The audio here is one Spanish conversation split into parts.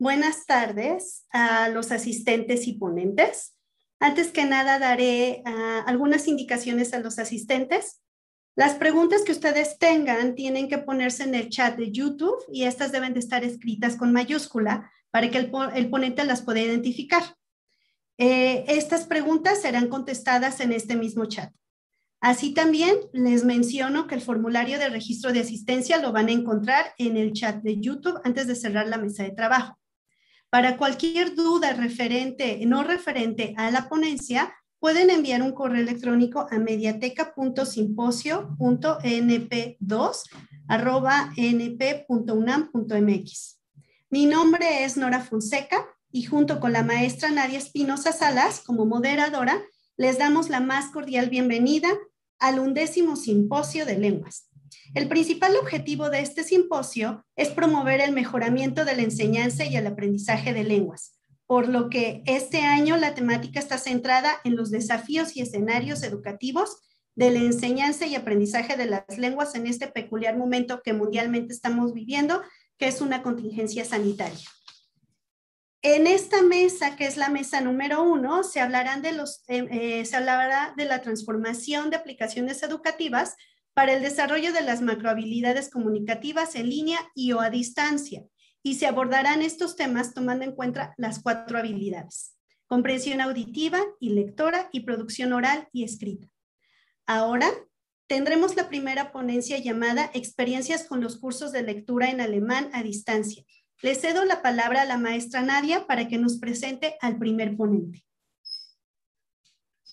Buenas tardes a los asistentes y ponentes. Antes que nada daré algunas indicaciones a los asistentes. Las preguntas que ustedes tengan tienen que ponerse en el chat de YouTube y estas deben de estar escritas con mayúscula para que el ponente las pueda identificar. Estas preguntas serán contestadas en este mismo chat. Así también les menciono que el formulario de registro de asistencia lo van a encontrar en el chat de YouTube antes de cerrar la mesa de trabajo. Para cualquier duda no referente a la ponencia, pueden enviar un correo electrónico a mediateca.simposio.np2@np.unam.mx. Mi nombre es Nora Fonseca y junto con la maestra Nadia Espinosa Salas, como moderadora, les damos la más cordial bienvenida al 11º Simposio de Lenguas. El principal objetivo de este simposio es promover el mejoramiento de la enseñanza y el aprendizaje de lenguas, por lo que este año la temática está centrada en los desafíos y escenarios educativos de la enseñanza y aprendizaje de las lenguas en este peculiar momento que mundialmente estamos viviendo, que es una contingencia sanitaria. En esta mesa, que es la mesa número 1, se hablará de la transformación de aplicaciones educativas para el desarrollo de las macrohabilidades comunicativas en línea y o a distancia, y se abordarán estos temas tomando en cuenta las 4 habilidades: comprensión auditiva y lectora y producción oral y escrita. Ahora tendremos la primera ponencia llamada Experiencias con los cursos de lectura en alemán a distancia. Le cedo la palabra a la maestra Nadia para que nos presente al primer ponente.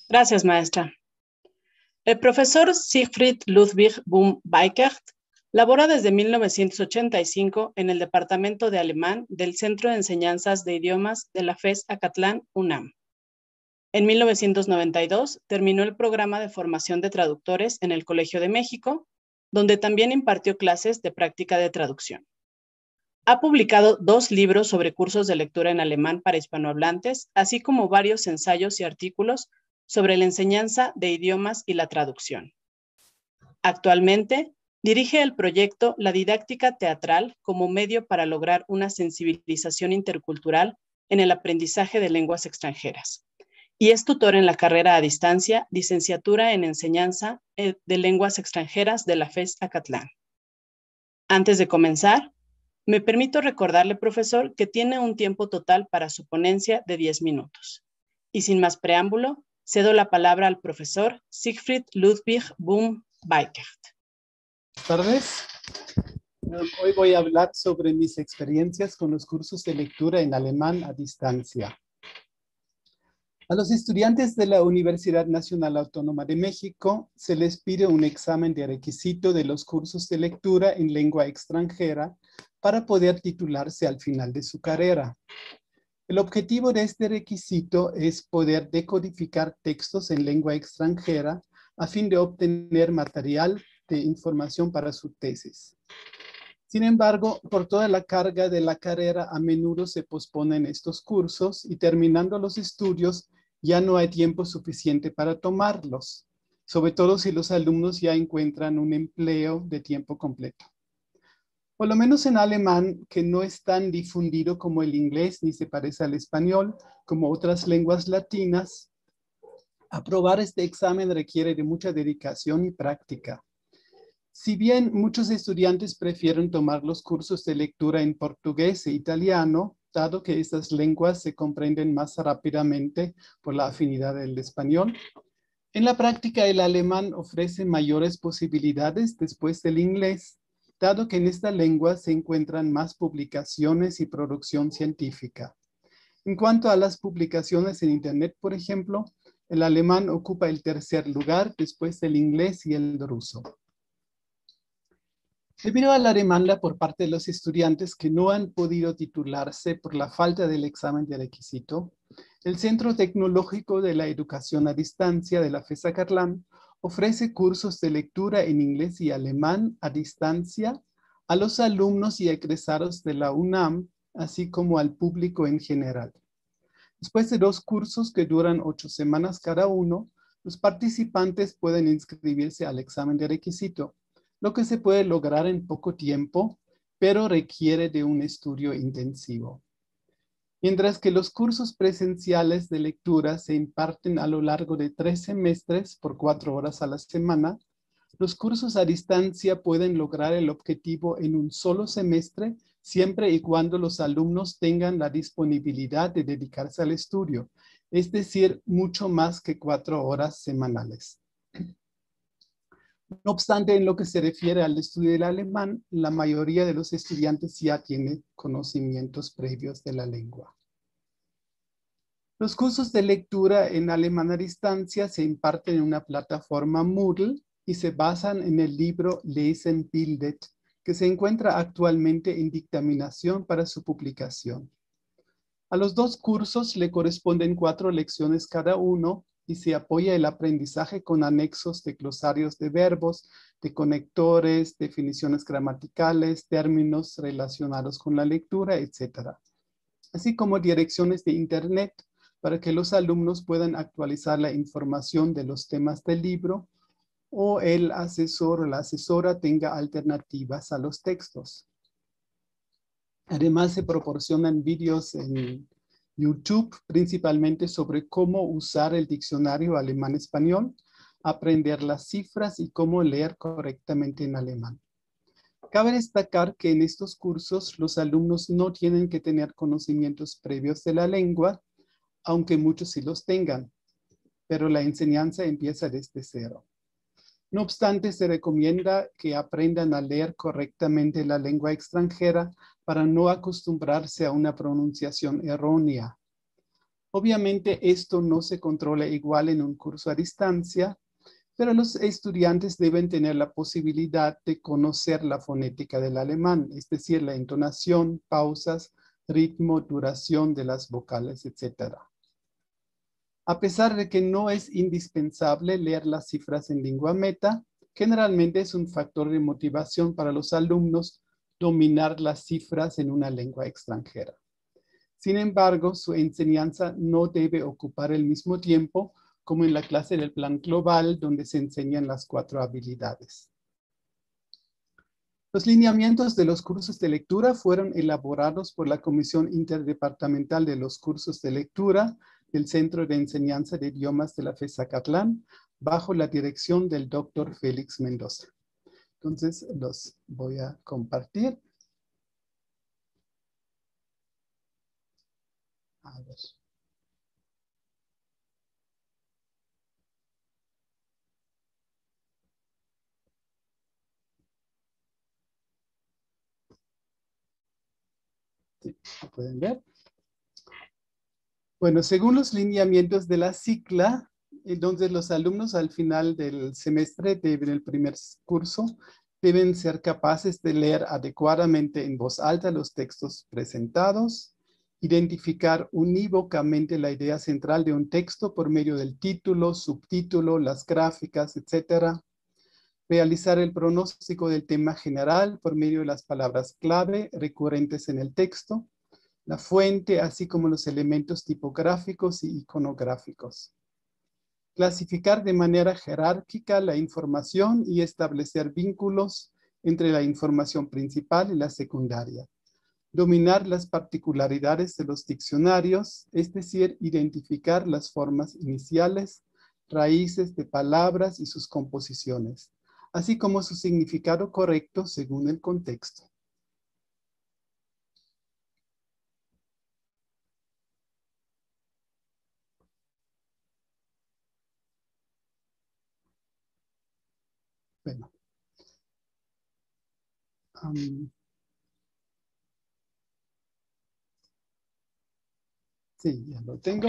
Gracias, maestra. El profesor Siegfried Ludwig Bohm-Weikert labora desde 1985 en el Departamento de Alemán del Centro de Enseñanzas de Idiomas de la FES Acatlán, UNAM. En 1992 terminó el programa de formación de traductores en el Colegio de México, donde también impartió clases de práctica de traducción. Ha publicado 2 libros sobre cursos de lectura en alemán para hispanohablantes, así como varios ensayos y artículos sobre la enseñanza de idiomas y la traducción. Actualmente, dirige el proyecto La Didáctica Teatral como medio para lograr una sensibilización intercultural en el aprendizaje de lenguas extranjeras. Y es tutor en la carrera a distancia, licenciatura en enseñanza de lenguas extranjeras de la FES Acatlán. Antes de comenzar, me permito recordarle, profesor, que tiene un tiempo total para su ponencia de 10 minutos. Y sin más preámbulo, cedo la palabra al profesor Siegfried Ludwig Bohm-Weikert. Buenas tardes. Hoy voy a hablar sobre mis experiencias con los cursos de lectura en alemán a distancia. A los estudiantes de la Universidad Nacional Autónoma de México se les pide un examen de requisito de los cursos de lectura en lengua extranjera para poder titularse al final de su carrera. El objetivo de este requisito es poder decodificar textos en lengua extranjera a fin de obtener material de información para su tesis. Sin embargo, por toda la carga de la carrera, a menudo se posponen estos cursos y terminando los estudios ya no hay tiempo suficiente para tomarlos, sobre todo si los alumnos ya encuentran un empleo de tiempo completo. Por lo menos en alemán, que no es tan difundido como el inglés ni se parece al español, como otras lenguas latinas, aprobar este examen requiere de mucha dedicación y práctica. Si bien muchos estudiantes prefieren tomar los cursos de lectura en portugués e italiano, dado que estas lenguas se comprenden más rápidamente por la afinidad del español, en la práctica el alemán ofrece mayores posibilidades después del inglés, dado que en esta lengua se encuentran más publicaciones y producción científica. En cuanto a las publicaciones en Internet, por ejemplo, el alemán ocupa el 3er lugar después del inglés y el ruso. Debido a la demanda por parte de los estudiantes que no han podido titularse por la falta del examen de requisito, el Centro Tecnológico de la Educación a Distancia de la FES Acatlán ofrece cursos de lectura en inglés y alemán a distancia a los alumnos y egresados de la UNAM, así como al público en general. Después de 2 cursos que duran 8 semanas cada uno, los participantes pueden inscribirse al examen de requisito, lo que se puede lograr en poco tiempo, pero requiere de un estudio intensivo. Mientras que los cursos presenciales de lectura se imparten a lo largo de 3 semestres por 4 horas a la semana, los cursos a distancia pueden lograr el objetivo en un solo semestre siempre y cuando los alumnos tengan la disponibilidad de dedicarse al estudio, es decir, mucho más que 4 horas semanales. No obstante, en lo que se refiere al estudio del alemán, la mayoría de los estudiantes ya tiene conocimientos previos de la lengua. Los cursos de lectura en alemán a distancia se imparten en una plataforma Moodle y se basan en el libro Lesen bildet, que se encuentra actualmente en dictaminación para su publicación. A los 2 cursos le corresponden 4 lecciones cada uno y se apoya el aprendizaje con anexos de glosarios de verbos, de conectores, definiciones gramaticales, términos relacionados con la lectura, etc. Así como direcciones de Internet para que los alumnos puedan actualizar la información de los temas del libro o el asesor o la asesora tenga alternativas a los textos. Además, se proporcionan vídeos en YouTube, principalmente sobre cómo usar el diccionario alemán-español, aprender las cifras y cómo leer correctamente en alemán. Cabe destacar que en estos cursos los alumnos no tienen que tener conocimientos previos de la lengua, aunque muchos sí los tengan, pero la enseñanza empieza desde cero. No obstante, se recomienda que aprendan a leer correctamente la lengua extranjera para no acostumbrarse a una pronunciación errónea. Obviamente, esto no se controla igual en un curso a distancia, pero los estudiantes deben tener la posibilidad de conocer la fonética del alemán, es decir, la entonación, pausas, ritmo, duración de las vocales, etc. A pesar de que no es indispensable leer las cifras en lengua meta, generalmente es un factor de motivación para los alumnos dominar las cifras en una lengua extranjera. Sin embargo, su enseñanza no debe ocupar el mismo tiempo como en la clase del plan global, donde se enseñan las 4 habilidades. Los lineamientos de los cursos de lectura fueron elaborados por la Comisión Interdepartamental de los Cursos de Lectura del Centro de Enseñanza de Idiomas de la FES Zacatlán, bajo la dirección del Dr. Félix Mendoza. Entonces, los voy a compartir. A ver. Sí, ¿lo pueden ver? Bueno, según los lineamientos de la CICLA, entonces los alumnos al final del semestre, el primer curso, deben ser capaces de leer adecuadamente en voz alta los textos presentados, identificar unívocamente la idea central de un texto por medio del título, subtítulo, las gráficas, etc. Realizar el pronóstico del tema general por medio de las palabras clave recurrentes en el texto, la fuente, así como los elementos tipográficos y iconográficos. Clasificar de manera jerárquica la información y establecer vínculos entre la información principal y la secundaria. Dominar las particularidades de los diccionarios, es decir, identificar las formas iniciales, raíces de palabras y sus composiciones, así como su significado correcto según el contexto. Bueno. Sí, ya lo tengo.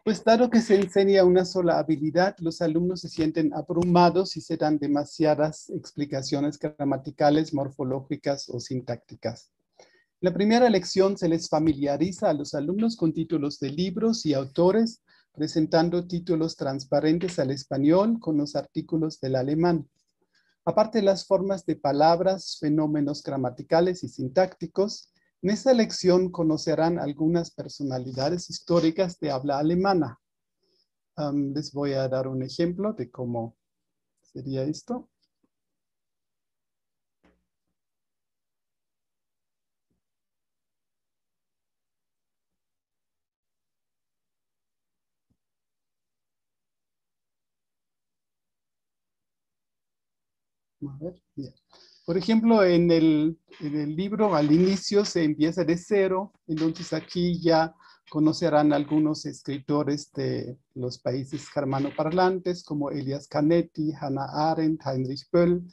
Pues dado que se enseña una sola habilidad, los alumnos se sienten abrumados y se dan demasiadas explicaciones gramaticales, morfológicas o sintácticas. La primera lección se les familiariza a los alumnos con títulos de libros y autores, presentando títulos transparentes al español con los artículos del alemán. Aparte de las formas de palabras, fenómenos gramaticales y sintácticos, en esta lección conocerán algunas personalidades históricas de habla alemana. Les voy a dar un ejemplo de cómo sería esto. A ver, bien. Por ejemplo, en el libro al inicio se empieza de cero, entonces aquí ya conocerán algunos escritores de los países germanoparlantes como Elias Canetti, Hannah Arendt, Heinrich Böll.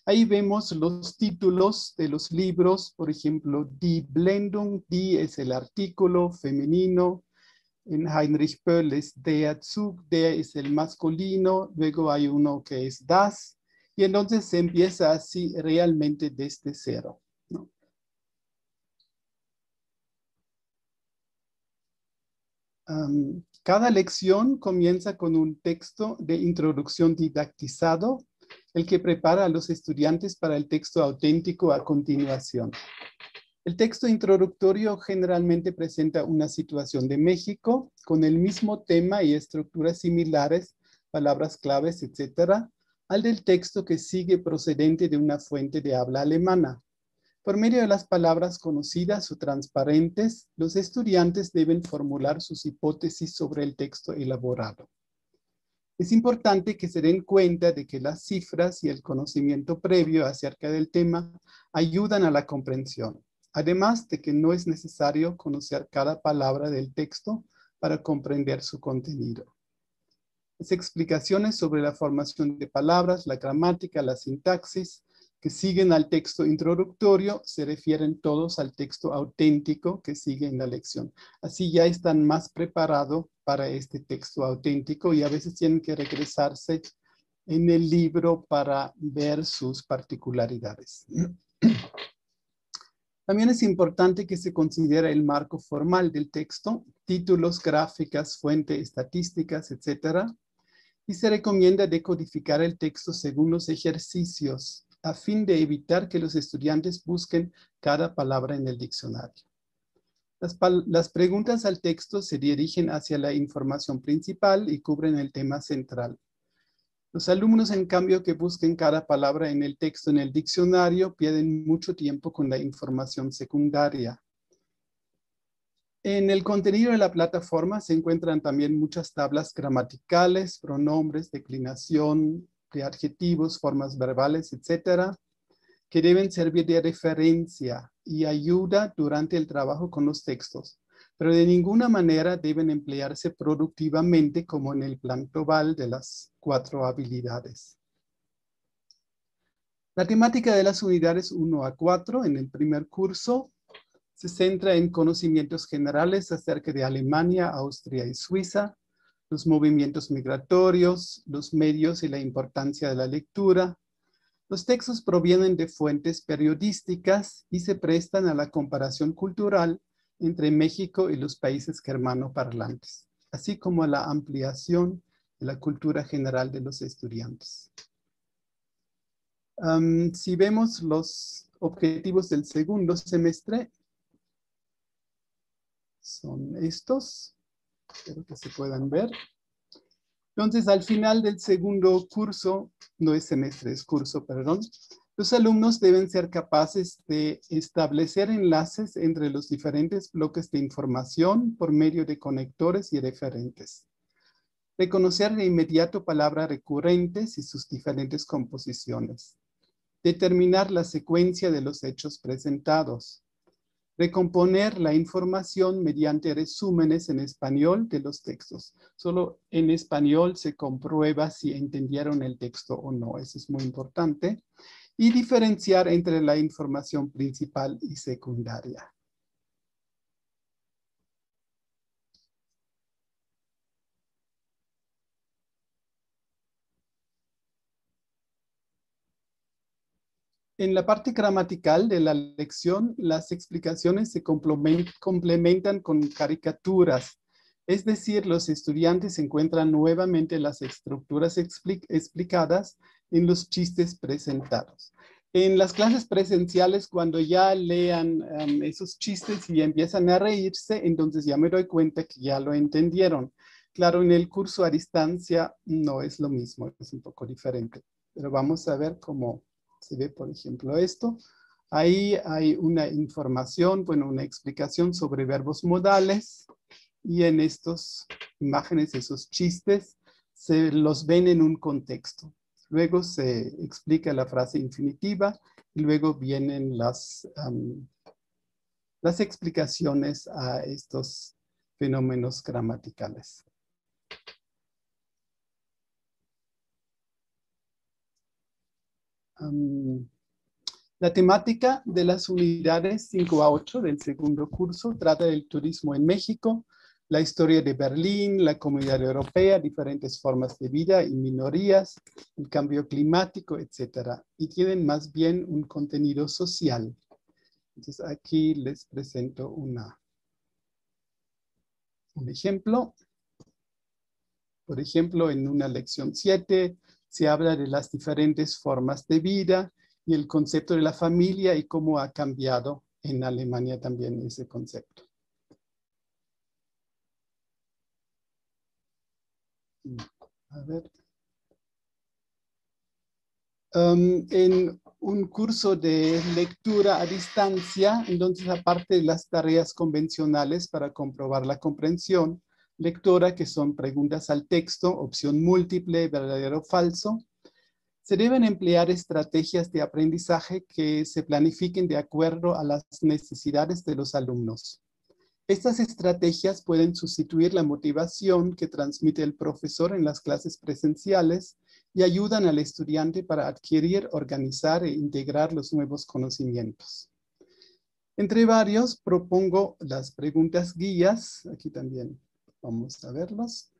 Ahí vemos los títulos de los libros, por ejemplo, Die Blendung, die es el artículo femenino, en Heinrich Böll es der Zug, der es el masculino, luego hay uno que es das, y entonces se empieza así realmente desde cero, ¿no? Cada lección comienza con un texto de introducción didactizado, el que prepara a los estudiantes para el texto auténtico a continuación. El texto introductorio generalmente presenta una situación de México con el mismo tema y estructuras similares, palabras claves, etc., al del texto que sigue procedente de una fuente de habla alemana. Por medio de las palabras conocidas o transparentes, los estudiantes deben formular sus hipótesis sobre el texto elaborado. Es importante que se den cuenta de que las cifras y el conocimiento previo acerca del tema ayudan a la comprensión, además de que no es necesario conocer cada palabra del texto para comprender su contenido. Las explicaciones sobre la formación de palabras, la gramática, la sintaxis, que siguen al texto introductorio se refieren todos al texto auténtico que sigue en la lección. Así ya están más preparados para este texto auténtico y a veces tienen que regresarse en el libro para ver sus particularidades. También es importante que se considere el marco formal del texto, títulos, gráficas, fuentes, estadísticas, etc. Y se recomienda decodificar el texto según los ejercicios, a fin de evitar que los estudiantes busquen cada palabra en el diccionario. Las preguntas al texto se dirigen hacia la información principal y cubren el tema central. Los alumnos, en cambio, que busquen cada palabra en el texto en el diccionario pierden mucho tiempo con la información secundaria. En el contenido de la plataforma se encuentran también muchas tablas gramaticales, pronombres, declinación de adjetivos, formas verbales, etcétera, que deben servir de referencia y ayuda durante el trabajo con los textos, pero de ninguna manera deben emplearse productivamente como en el plan global de las 4 habilidades. La temática de las unidades 1 a 4 en el primer curso se centra en conocimientos generales acerca de Alemania, Austria y Suiza, los movimientos migratorios, los medios y la importancia de la lectura. Los textos provienen de fuentes periodísticas y se prestan a la comparación cultural entre México y los países germanoparlantes, así como a la ampliación de la cultura general de los estudiantes. Si vemos los objetivos del segundo semestre, son estos, espero que se puedan ver. Entonces, al final del segundo curso, no es semestre, es curso, perdón, los alumnos deben ser capaces de establecer enlaces entre los diferentes bloques de información por medio de conectores y referentes. Reconocer de inmediato palabras recurrentes y sus diferentes composiciones. Determinar la secuencia de los hechos presentados. Recomponer la información mediante resúmenes en español de los textos. Solo en español se comprueba si entendieron el texto o no. Eso es muy importante. Y diferenciar entre la información principal y secundaria. En la parte gramatical de la lección, las explicaciones se complementan con caricaturas. Es decir, los estudiantes encuentran nuevamente las estructuras explicadas en los chistes presentados. En las clases presenciales, cuando ya lean esos chistes y empiezan a reírse, entonces ya me doy cuenta que ya lo entendieron. Claro, en el curso a distancia no es lo mismo, es un poco diferente. Pero vamos a ver cómo se ve, por ejemplo, esto. Ahí hay una información, bueno, una explicación sobre verbos modales. Y en estas imágenes, esos chistes, se los ven en un contexto. Luego se explica la frase infinitiva y luego vienen las explicaciones a estos fenómenos gramaticales. La temática de las unidades 5 a 8 del segundo curso trata del turismo en México, la historia de Berlín, la comunidad europea, diferentes formas de vida y minorías, el cambio climático, etc. Y tienen más bien un contenido social. Entonces aquí les presento un ejemplo. Por ejemplo, en una lección 7 se habla de las diferentes formas de vida y el concepto de la familia y cómo ha cambiado en Alemania también ese concepto. A ver. En un curso de lectura a distancia, entonces aparte de las tareas convencionales para comprobar la comprensión lectora, que son preguntas al texto, opción múltiple, verdadero o falso, se deben emplear estrategias de aprendizaje que se planifiquen de acuerdo a las necesidades de los alumnos. Estas estrategias pueden sustituir la motivación que transmite el profesor en las clases presenciales y ayudan al estudiante para adquirir, organizar e integrar los nuevos conocimientos. Entre varios, propongo las preguntas guías. Aquí también vamos a verlos.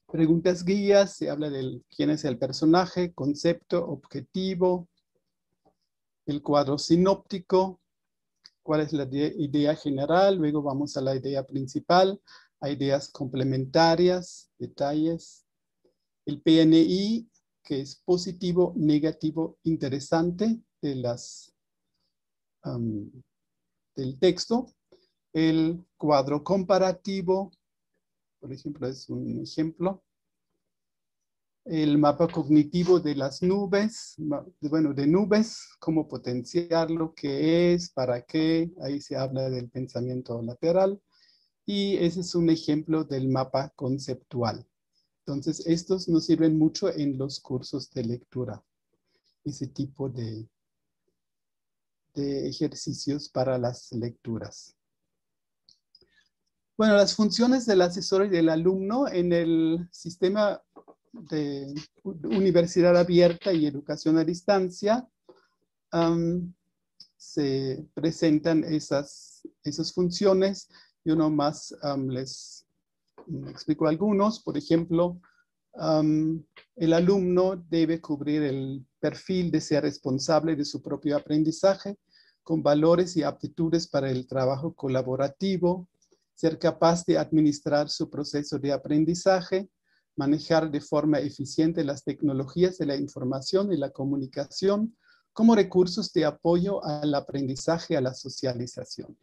Preguntas guías, se habla de quién es el personaje, concepto, objetivo, el cuadro sinóptico, cuál es la idea general, luego vamos a la idea principal, a ideas complementarias, detalles, el PNI, que es positivo, negativo, interesante del texto, el cuadro comparativo, por ejemplo, es un ejemplo. El mapa cognitivo de las nubes, bueno, de nubes, cómo potenciarlo, qué es, para qué, ahí se habla del pensamiento lateral. Y ese es un ejemplo del mapa conceptual. Entonces, estos nos sirven mucho en los cursos de lectura. Ese tipo de ejercicios para las lecturas. Bueno, las funciones del asesor y del alumno en el sistema de universidad abierta y educación a distancia, se presentan esas funciones. Yo nomás les explico algunos. Por ejemplo, el alumno debe cubrir el perfil de ser responsable de su propio aprendizaje, con valores y aptitudes para el trabajo colaborativo, ser capaz de administrar su proceso de aprendizaje, manejar de forma eficiente las tecnologías de la información y la comunicación como recursos de apoyo al aprendizaje, a la socialización.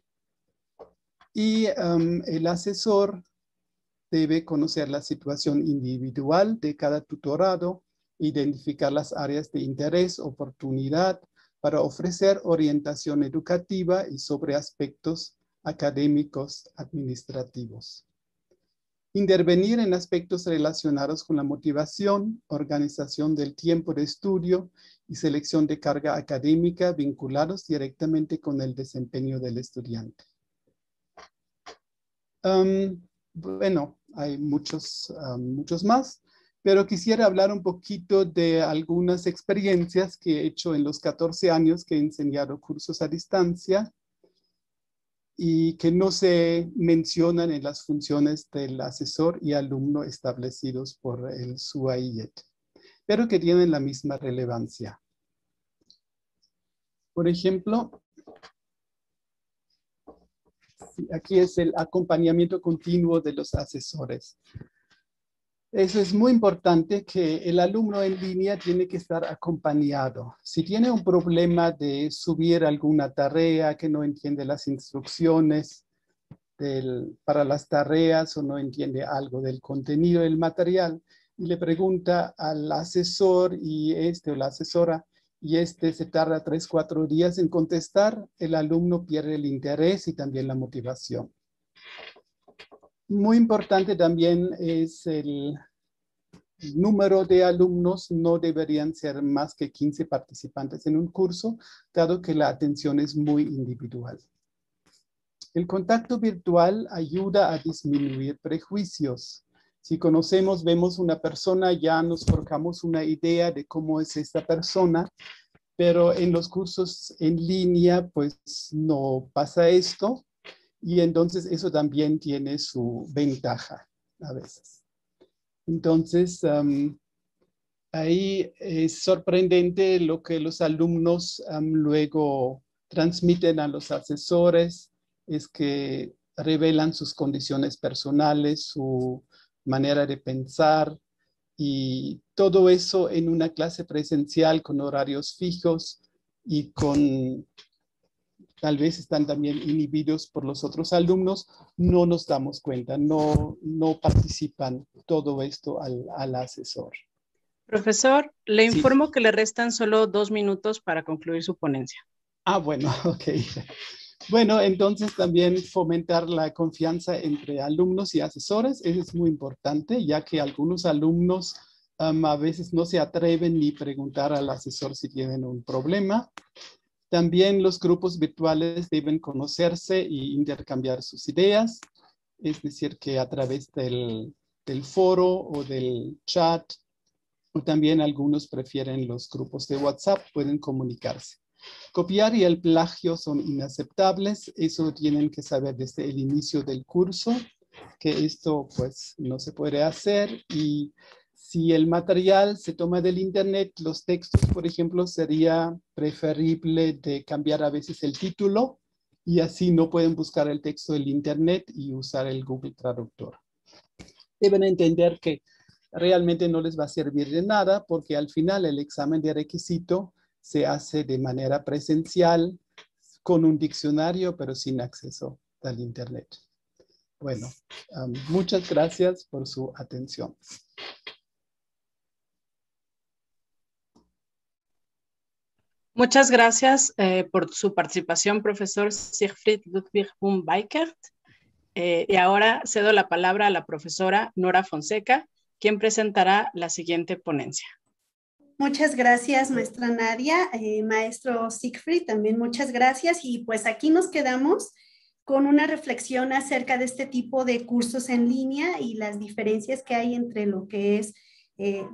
Y el asesor debe conocer la situación individual de cada tutorado, identificar las áreas de interés, oportunidad para ofrecer orientación educativa y sobre aspectos académicos administrativos. Intervenir en aspectos relacionados con la motivación, organización del tiempo de estudio y selección de carga académica vinculados directamente con el desempeño del estudiante. Bueno, hay muchos más, pero quisiera hablar un poquito de algunas experiencias que he hecho en los 14 años que he enseñado cursos a distancia y que no se mencionan en las funciones del asesor y alumno establecidos por el SUAIET, pero que tienen la misma relevancia. Por ejemplo, aquí es el acompañamiento continuo de los asesores. Eso es muy importante, que el alumno en línea tiene que estar acompañado. Si tiene un problema de subir alguna tarea, que no entiende las instrucciones para las tareas o no entiende algo del contenido del material, y le pregunta al asesor o la asesora, y se tarda 3 o 4 días en contestar, el alumno pierde el interés y también la motivación. Muy importante también es número de alumnos no deberían ser más que 15 participantes en un curso, dado que la atención es muy individual. El contacto virtual ayuda a disminuir prejuicios. Si conocemos, vemos una persona, ya nos forjamos una idea de cómo es esta persona, pero en los cursos en línea, pues no pasa esto, y entonces eso también tiene su ventaja a veces. Entonces, ahí es sorprendente lo que los alumnos luego transmiten a los asesores, es que revelan sus condiciones personales, su manera de pensar, y todo eso en una clase presencial con horarios fijos y con, tal vez están también inhibidos por los otros alumnos, no nos damos cuenta, no participan todo esto al asesor. Profesor, le Sí. informo que le restan solo 2 minutos para concluir su ponencia. Ah, bueno, ok. Bueno, entonces también fomentar la confianza entre alumnos y asesores, eso es muy importante, ya que algunos alumnos a veces no se atreven ni preguntar al asesor si tienen un problema. También los grupos virtuales deben conocerse e intercambiar sus ideas, es decir, que a través del foro o del chat, o también algunos prefieren los grupos de WhatsApp, pueden comunicarse. Copiar y el plagio son inaceptables, eso tienen que saber desde el inicio del curso, que esto pues no se puede hacer, y si el material se toma del internet, los textos, por ejemplo, sería preferible de cambiar a veces el título, y así no pueden buscar el texto del internet y usar el Google Traductor. Deben entender que realmente no les va a servir de nada, porque al final el examen de requisito se hace de manera presencial, con un diccionario, pero sin acceso al internet. Bueno, muchas gracias por su atención. Muchas gracias por su participación, profesor Siegfried Ludwig Buhm-Weikert. Y ahora cedo la palabra a la profesora Nora Fonseca, quien presentará la siguiente ponencia. Muchas gracias, maestra Nadia, maestro Siegfried, también muchas gracias. Y pues aquí nos quedamos con una reflexión acerca de este tipo de cursos en línea y las diferencias que hay entre lo que es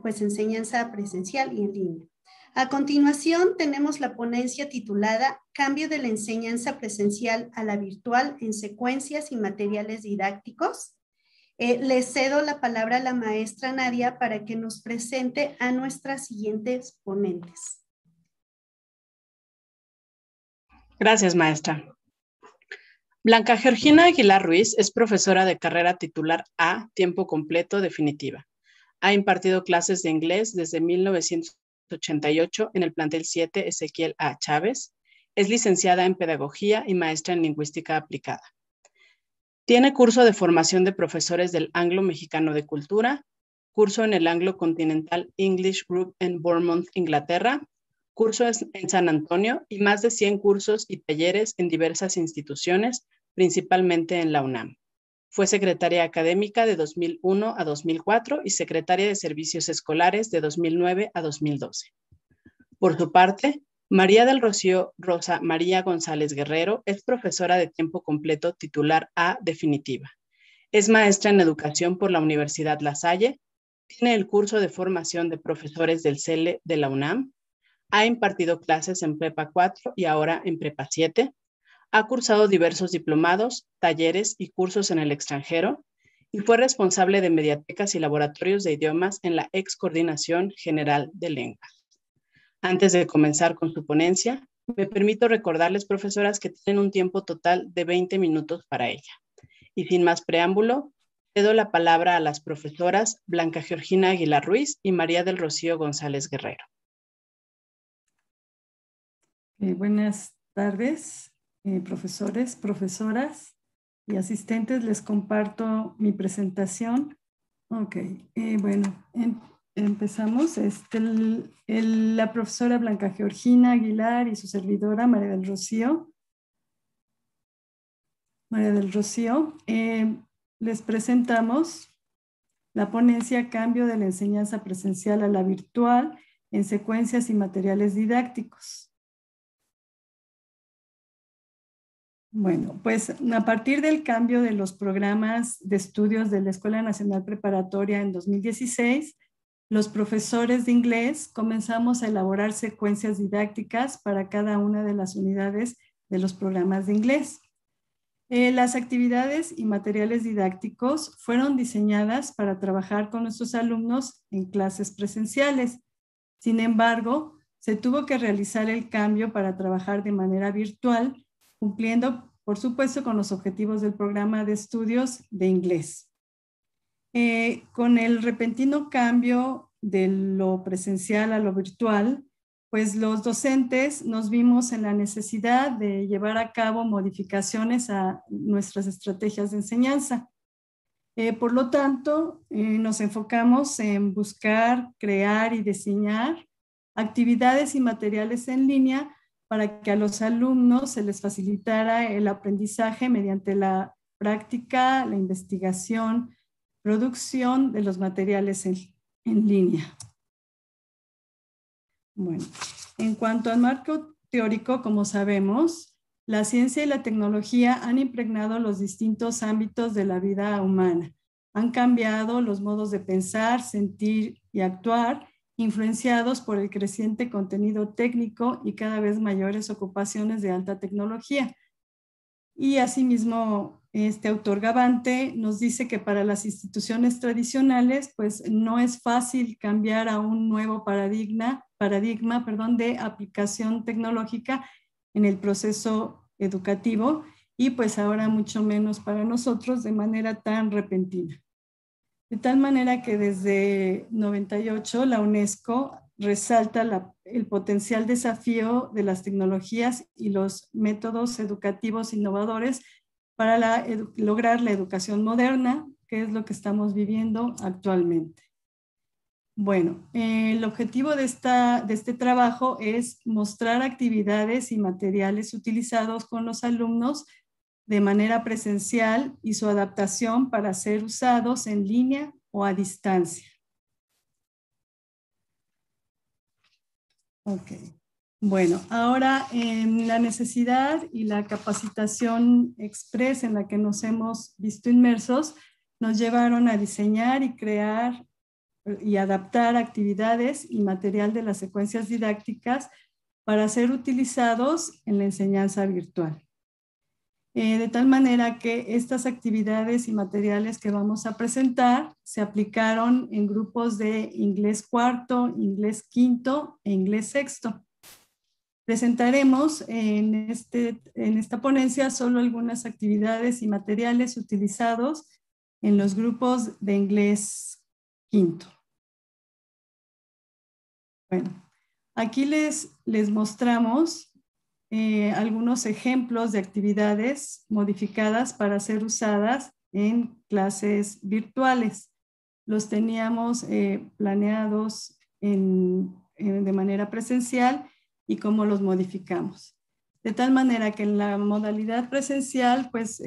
pues enseñanza presencial y en línea. A continuación tenemos la ponencia titulada Cambio de la enseñanza presencial a la virtual en secuencias y materiales didácticos. Le cedo la palabra a la maestra Nadia para que nos presente a nuestras siguientes ponentes. Gracias, maestra. Blanca Georgina Aguilar Ruiz es profesora de carrera titular A, tiempo completo, definitiva. Ha impartido clases de inglés desde 1988 en el plantel 7 Ezequiel A. Chávez. Es licenciada en pedagogía y maestra en lingüística aplicada. Tiene curso de formación de profesores del Anglo Mexicano de Cultura, curso en el Anglo Continental English Group en Bournemouth, Inglaterra, curso en San Antonio y más de 100 cursos y talleres en diversas instituciones, principalmente en la UNAM. Fue secretaria académica de 2001 a 2004 y secretaria de servicios escolares de 2009 a 2012. Por su parte, María del Rocío Rosa María González Guerrero es profesora de tiempo completo titular A definitiva. Es maestra en educación por la Universidad La Salle, tiene el curso de formación de profesores del CELE de la UNAM, ha impartido clases en Prepa 4 y ahora en Prepa 7, ha cursado diversos diplomados, talleres y cursos en el extranjero y fue responsable de mediatecas y laboratorios de idiomas en la Ex Coordinación General de Lenguas. Antes de comenzar con su ponencia, me permito recordarles, profesoras, que tienen un tiempo total de 20 minutos para ella. Y sin más preámbulo, cedo la palabra a las profesoras Blanca Georgina Aguilar Ruiz y María del Rocío González Guerrero. Buenas tardes, profesores, profesoras y asistentes. Les comparto mi presentación. Ok, bueno, empezamos. La profesora Blanca Georgina Aguilar y su servidora María del Rocío. Les presentamos la ponencia Cambio de la enseñanza presencial a la virtual en secuencias y materiales didácticos. Bueno, pues a partir del cambio de los programas de estudios de la Escuela Nacional Preparatoria en 2016, los profesores de inglés comenzamos a elaborar secuencias didácticas para cada una de las unidades de los programas de inglés. Las actividades y materiales didácticos fueron diseñadas para trabajar con nuestros alumnos en clases presenciales. Sin embargo, se tuvo que realizar el cambio para trabajar de manera virtual, cumpliendo, por supuesto, con los objetivos del programa de estudios de inglés. Con el repentino cambio de lo presencial a lo virtual, pues los docentes nos vimos en la necesidad de llevar a cabo modificaciones a nuestras estrategias de enseñanza. Por lo tanto, nos enfocamos en buscar, crear y diseñar actividades y materiales en línea para que a los alumnos se les facilitara el aprendizaje mediante la práctica, la investigación, producción de los materiales en línea. Bueno, en cuanto al marco teórico, como sabemos, la ciencia y la tecnología han impregnado los distintos ámbitos de la vida humana. Han cambiado los modos de pensar, sentir y actuar, influenciados por el creciente contenido técnico y cada vez mayores ocupaciones de alta tecnología. Y asimismo, este autor Gavante nos dice que para las instituciones tradicionales, pues no es fácil cambiar a un nuevo paradigma de aplicación tecnológica en el proceso educativo y pues ahora mucho menos para nosotros de manera tan repentina. De tal manera que desde 98 la UNESCO resalta el potencial desafío de las tecnologías y los métodos educativos innovadores para lograr la educación moderna, que es lo que estamos viviendo actualmente. Bueno, el objetivo de este trabajo es mostrar actividades y materiales utilizados con los alumnos de manera presencial y su adaptación para ser usados en línea o a distancia. Ok. Bueno, ahora la necesidad y la capacitación express en la que nos hemos visto inmersos nos llevaron a diseñar y crear y adaptar actividades y material de las secuencias didácticas para ser utilizados en la enseñanza virtual. De tal manera que estas actividades y materiales que vamos a presentar se aplicaron en grupos de inglés cuarto, inglés quinto e inglés sexto. Presentaremos en esta ponencia solo algunas actividades y materiales utilizados en los grupos de inglés quinto. Bueno, aquí les mostramos algunos ejemplos de actividades modificadas para ser usadas en clases virtuales. Los teníamos planeados de manera presencial y cómo los modificamos. De tal manera que en la modalidad presencial, pues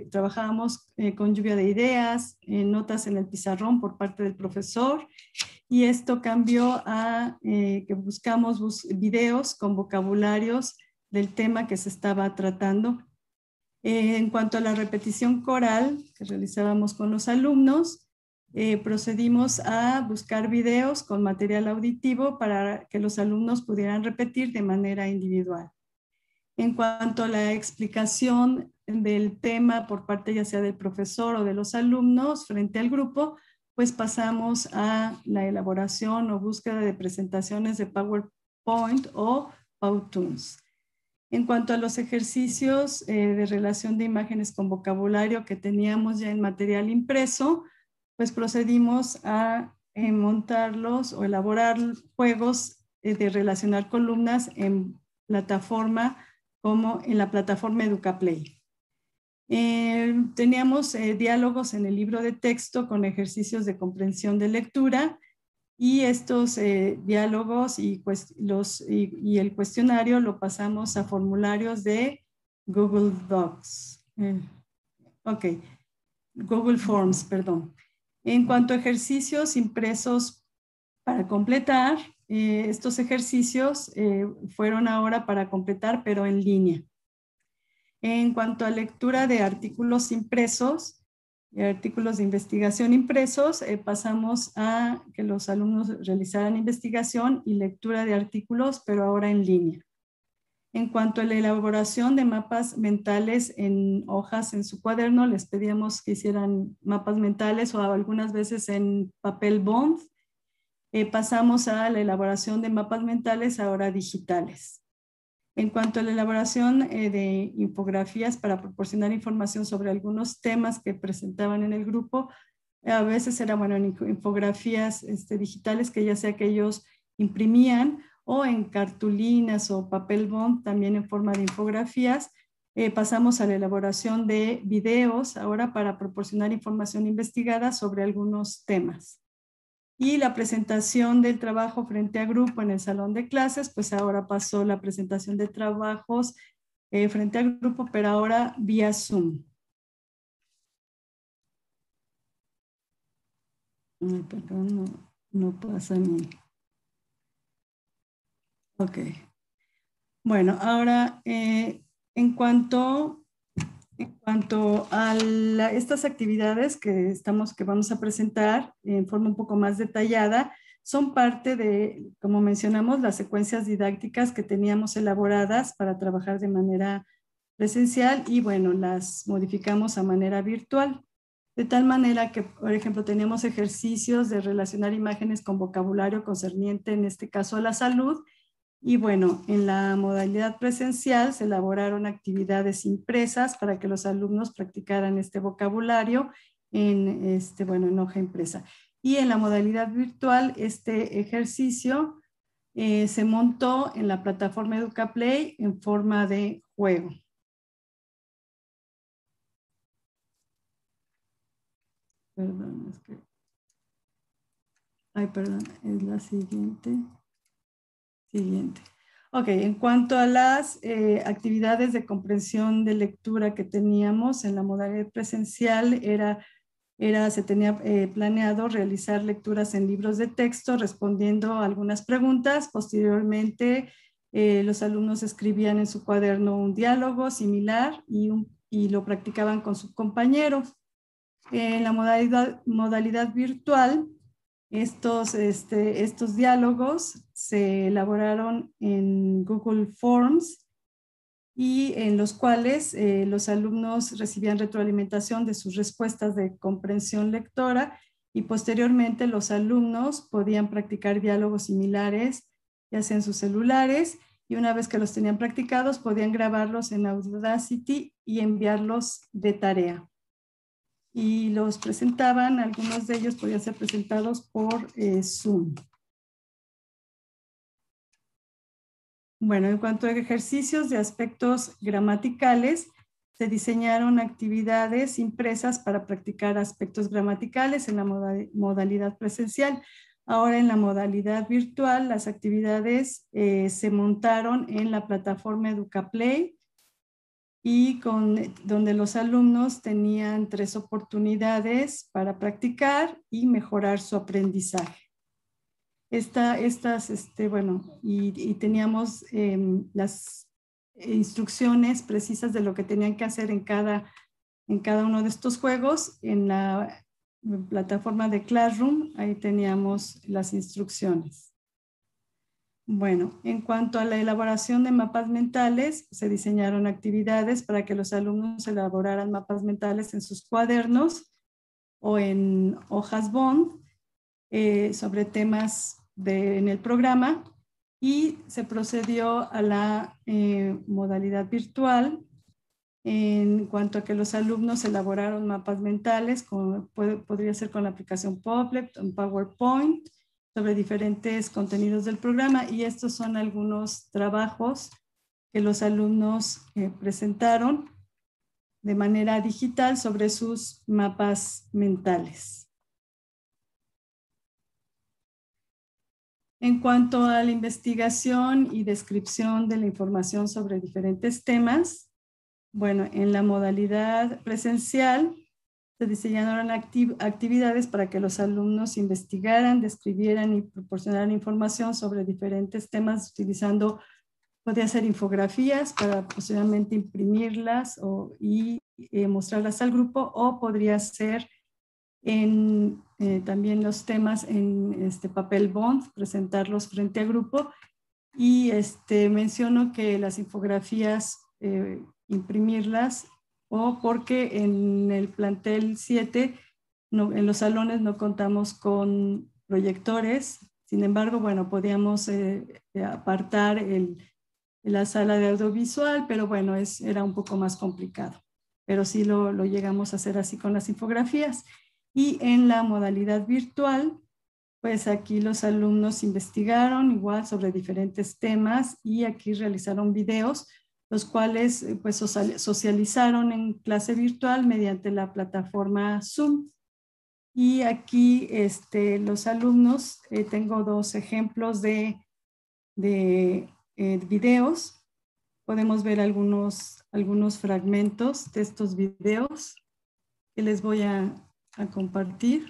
trabajábamos con lluvia de ideas, notas en el pizarrón por parte del profesor, y esto cambió a que buscamos videos con vocabularios del tema que se estaba tratando. En cuanto a la repetición coral que realizábamos con los alumnos, procedimos a buscar videos con material auditivo para que los alumnos pudieran repetir de manera individual. En cuanto a la explicación del tema por parte ya sea del profesor o de los alumnos frente al grupo, pues pasamos a la elaboración o búsqueda de presentaciones de PowerPoint o Powtoons. En cuanto a los ejercicios de relación de imágenes con vocabulario que teníamos ya en material impreso, pues procedimos a montarlos o elaborar juegos de relacionar columnas en plataforma como en la plataforma EducaPlay. Teníamos diálogos en el libro de texto con ejercicios de comprensión de lectura y estos diálogos y el cuestionario lo pasamos a formularios de Google Docs. Google Forms, perdón. En cuanto a ejercicios impresos para completar, estos ejercicios fueron ahora para completar, pero en línea. En cuanto a lectura de artículos impresos, artículos de investigación impresos, pasamos a que los alumnos realizaran investigación y lectura de artículos, pero ahora en línea. En cuanto a la elaboración de mapas mentales en hojas en su cuaderno, les pedíamos que hicieran mapas mentales o algunas veces en papel bond. Pasamos a la elaboración de mapas mentales ahora digitales. En cuanto a la elaboración de infografías para proporcionar información sobre algunos temas que presentaban en el grupo, a veces era, bueno, en infografías digitales que ya sea que ellos imprimían o en cartulinas o papel bond, también en forma de infografías. Pasamos a la elaboración de videos ahora para proporcionar información investigada sobre algunos temas. Y la presentación del trabajo frente a grupo en el salón de clases, pues ahora pasó la presentación de trabajos frente a grupo, pero ahora vía Zoom. Ay, perdón, no pasa ni. Ok. Bueno, ahora en cuanto a estas actividades que vamos a presentar en forma un poco más detallada, son parte de, como mencionamos, las secuencias didácticas que teníamos elaboradas para trabajar de manera presencial y bueno, las modificamos a manera virtual. De tal manera que, por ejemplo, tenemos ejercicios de relacionar imágenes con vocabulario concerniente, en este caso a la salud. Y bueno, en la modalidad presencial se elaboraron actividades impresas para que los alumnos practicaran este vocabulario en, en hoja impresa. Y en la modalidad virtual, este ejercicio se montó en la plataforma EducaPlay en forma de juego. Perdón, es que... Ay, perdón, es la siguiente. Ok, en cuanto a las actividades de comprensión de lectura que teníamos en la modalidad presencial, se tenía planeado realizar lecturas en libros de texto respondiendo a algunas preguntas. Posteriormente, los alumnos escribían en su cuaderno un diálogo similar y lo practicaban con sus compañeros. En la modalidad virtual, estos diálogos se elaboraron en Google Forms y en los cuales los alumnos recibían retroalimentación de sus respuestas de comprensión lectora y posteriormente los alumnos podían practicar diálogos similares, ya sea en sus celulares, y una vez que los tenían practicados podían grabarlos en Audacity y enviarlos de tarea. Y los presentaban, algunos de ellos podían ser presentados por Zoom. Bueno, en cuanto a ejercicios de aspectos gramaticales, se diseñaron actividades impresas para practicar aspectos gramaticales en la modalidad presencial. Ahora en la modalidad virtual, las actividades se montaron en la plataforma EducaPlay, y donde los alumnos tenían 3 oportunidades para practicar y mejorar su aprendizaje. Y teníamos las instrucciones precisas de lo que tenían que hacer en cada uno de estos juegos. En la plataforma de Classroom, ahí teníamos las instrucciones. Bueno, en cuanto a la elaboración de mapas mentales, se diseñaron actividades para que los alumnos elaboraran mapas mentales en sus cuadernos o en hojas bond sobre temas en el programa, y se procedió a la modalidad virtual en cuanto a que los alumnos elaboraron mapas mentales, podría ser con la aplicación Padlet, en PowerPoint, sobre diferentes contenidos del programa, y estos son algunos trabajos que los alumnos presentaron de manera digital sobre sus mapas mentales. En cuanto a la investigación y descripción de la información sobre diferentes temas, bueno, en la modalidad presencial Se diseñaron actividades para que los alumnos investigaran, describieran y proporcionaran información sobre diferentes temas utilizando, podía ser infografías para posteriormente imprimirlas y mostrarlas al grupo, o podría ser también los temas en papel bond, presentarlos frente al grupo. Y menciono que las infografías imprimirlas, o porque en el plantel 7, en los salones no contamos con proyectores. Sin embargo, bueno, podíamos apartar la sala de audiovisual, pero bueno, era un poco más complicado. Pero sí lo llegamos a hacer así con las infografías. Y en la modalidad virtual, pues aquí los alumnos investigaron igual sobre diferentes temas y aquí realizaron videos, los cuales pues socializaron en clase virtual mediante la plataforma Zoom. Y aquí los alumnos, tengo dos ejemplos de videos. Podemos ver algunos fragmentos de estos videos que les voy a compartir.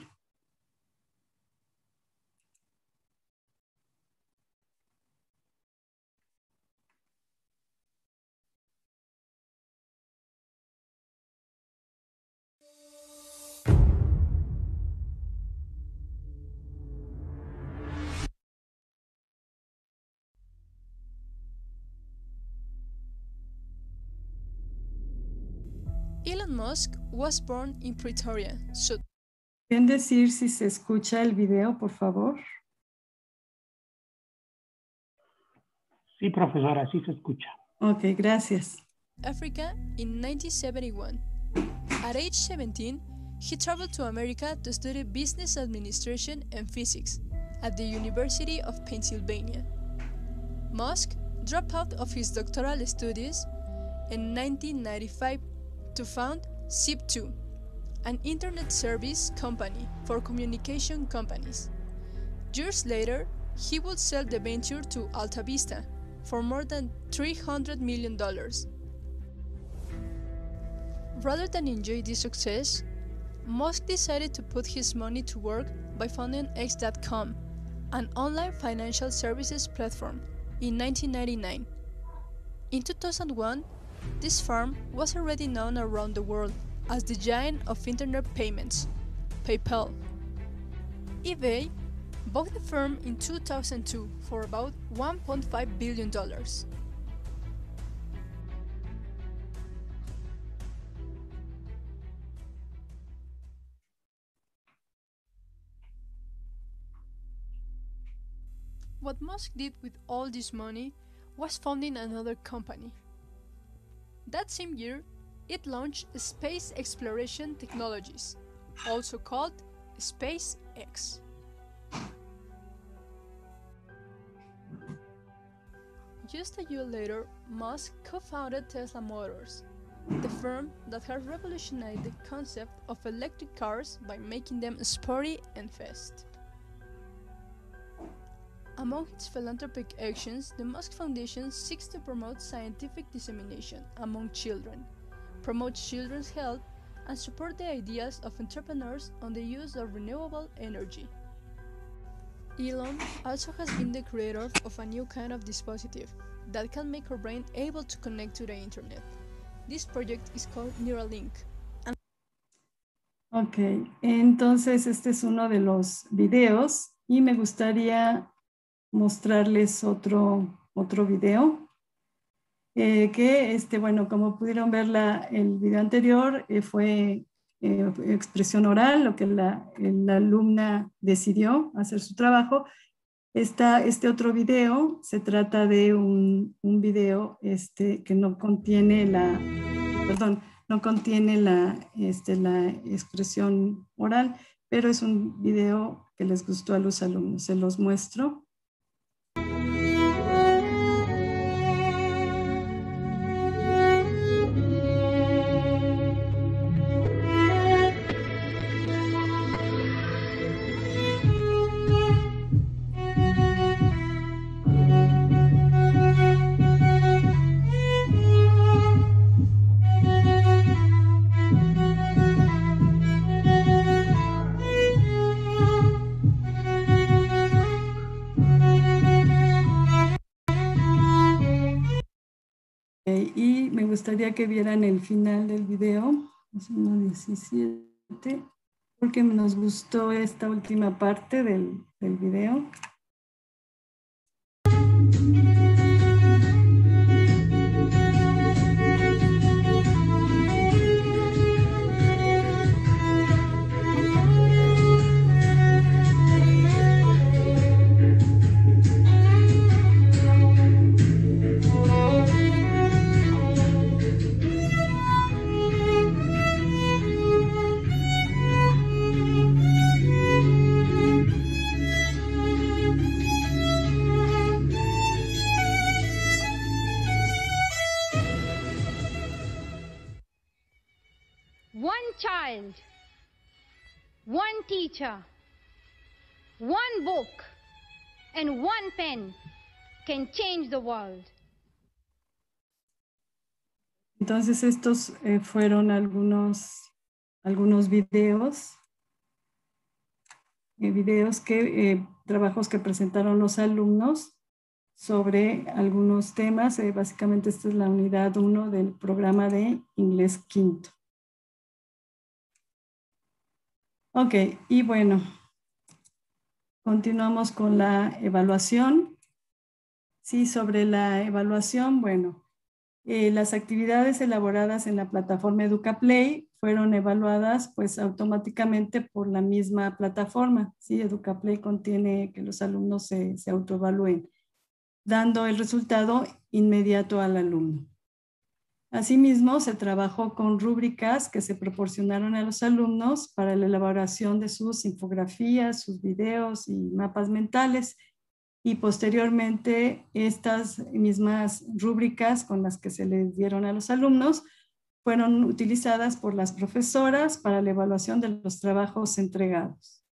Elon Musk was born in Pretoria, South. ¿Pueden decir si se escucha el video, por favor? Sí, profesora, sí se escucha. Ok, gracias. Africa in 1971. At age 17, he traveled to America to study business administration and physics at the University of Pennsylvania. Musk dropped out of his doctoral studies in 1995 to found Zip2, an internet service company for communication companies. Years later, he would sell the venture to Alta Vista for more than $300 million. Rather than enjoy this success, Musk decided to put his money to work by founding X.com, an online financial services platform, in 1999. In 2001, this firm was already known around the world as the giant of internet payments, PayPal. eBay bought the firm in 2002 for about $1.5 billion. What Musk did with all this money was founding another company. That same year, it launched Space Exploration Technologies, also called SpaceX. Just a year later, Musk co-founded Tesla Motors, the firm that has revolutionized the concept of electric cars by making them sporty and fast. Among its philanthropic actions, the Musk Foundation seeks to promote scientific dissemination among children, promote children's health, and support the ideas of entrepreneurs on the use of renewable energy. Elon also has been the creator of a new kind of dispositive that can make our brain able to connect to the internet. This project is called Neuralink. Ok, entonces este es uno de los videos y me gustaría mostrarles otro video que bueno, como pudieron ver el video anterior, fue expresión oral, lo que la alumna decidió hacer su trabajo. Este otro video se trata de un video que no contiene no contiene la expresión oral, pero es un video que les gustó a los alumnos. Se los muestro. y me gustaría que vieran el final del video, es 1:17, porque nos gustó esta última parte del video. One child, one teacher, one book, and one pen can change the world. Entonces estos fueron algunos videos, trabajos que presentaron los alumnos sobre algunos temas. Básicamente esta es la unidad 1 del programa de Inglés Quinto. Ok, y bueno, continuamos con la evaluación. Sí, sobre la evaluación, bueno, las actividades elaboradas en la plataforma EducaPlay fueron evaluadas pues automáticamente por la misma plataforma. Sí, EducaPlay contiene que los alumnos se autoevalúen, dando el resultado inmediato al alumno. Asimismo, se trabajó con rúbricas que se proporcionaron a los alumnos para la elaboración de sus infografías, sus videos y mapas mentales. Y posteriormente, estas mismas rúbricas con las que se les dieron a los alumnos fueron utilizadas por las profesoras para la evaluación de los trabajos entregados.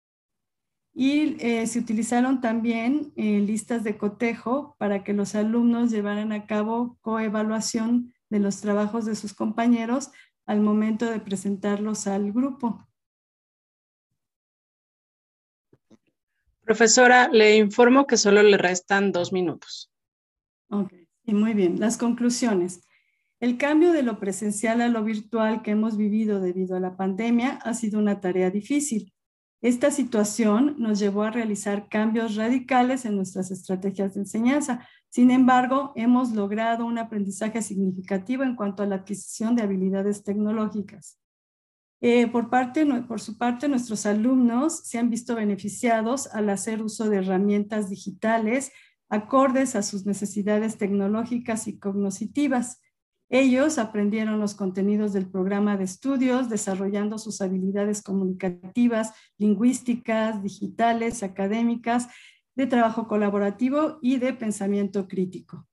Y se utilizaron también listas de cotejo para que los alumnos llevaran a cabo coevaluación de los trabajos de sus compañeros al momento de presentarlos al grupo. Profesora, le informo que solo le restan 2 minutos. Ok, y muy bien. Las conclusiones. El cambio de lo presencial a lo virtual que hemos vivido debido a la pandemia ha sido una tarea difícil. Esta situación nos llevó a realizar cambios radicales en nuestras estrategias de enseñanza. Sin embargo, hemos logrado un aprendizaje significativo en cuanto a la adquisición de habilidades tecnológicas. Por su parte, nuestros alumnos se han visto beneficiados al hacer uso de herramientas digitales acordes a sus necesidades tecnológicas y cognitivas. Ellos aprendieron los contenidos del programa de estudios, desarrollando sus habilidades comunicativas, lingüísticas, digitales, académicas, de trabajo colaborativo y de pensamiento crítico.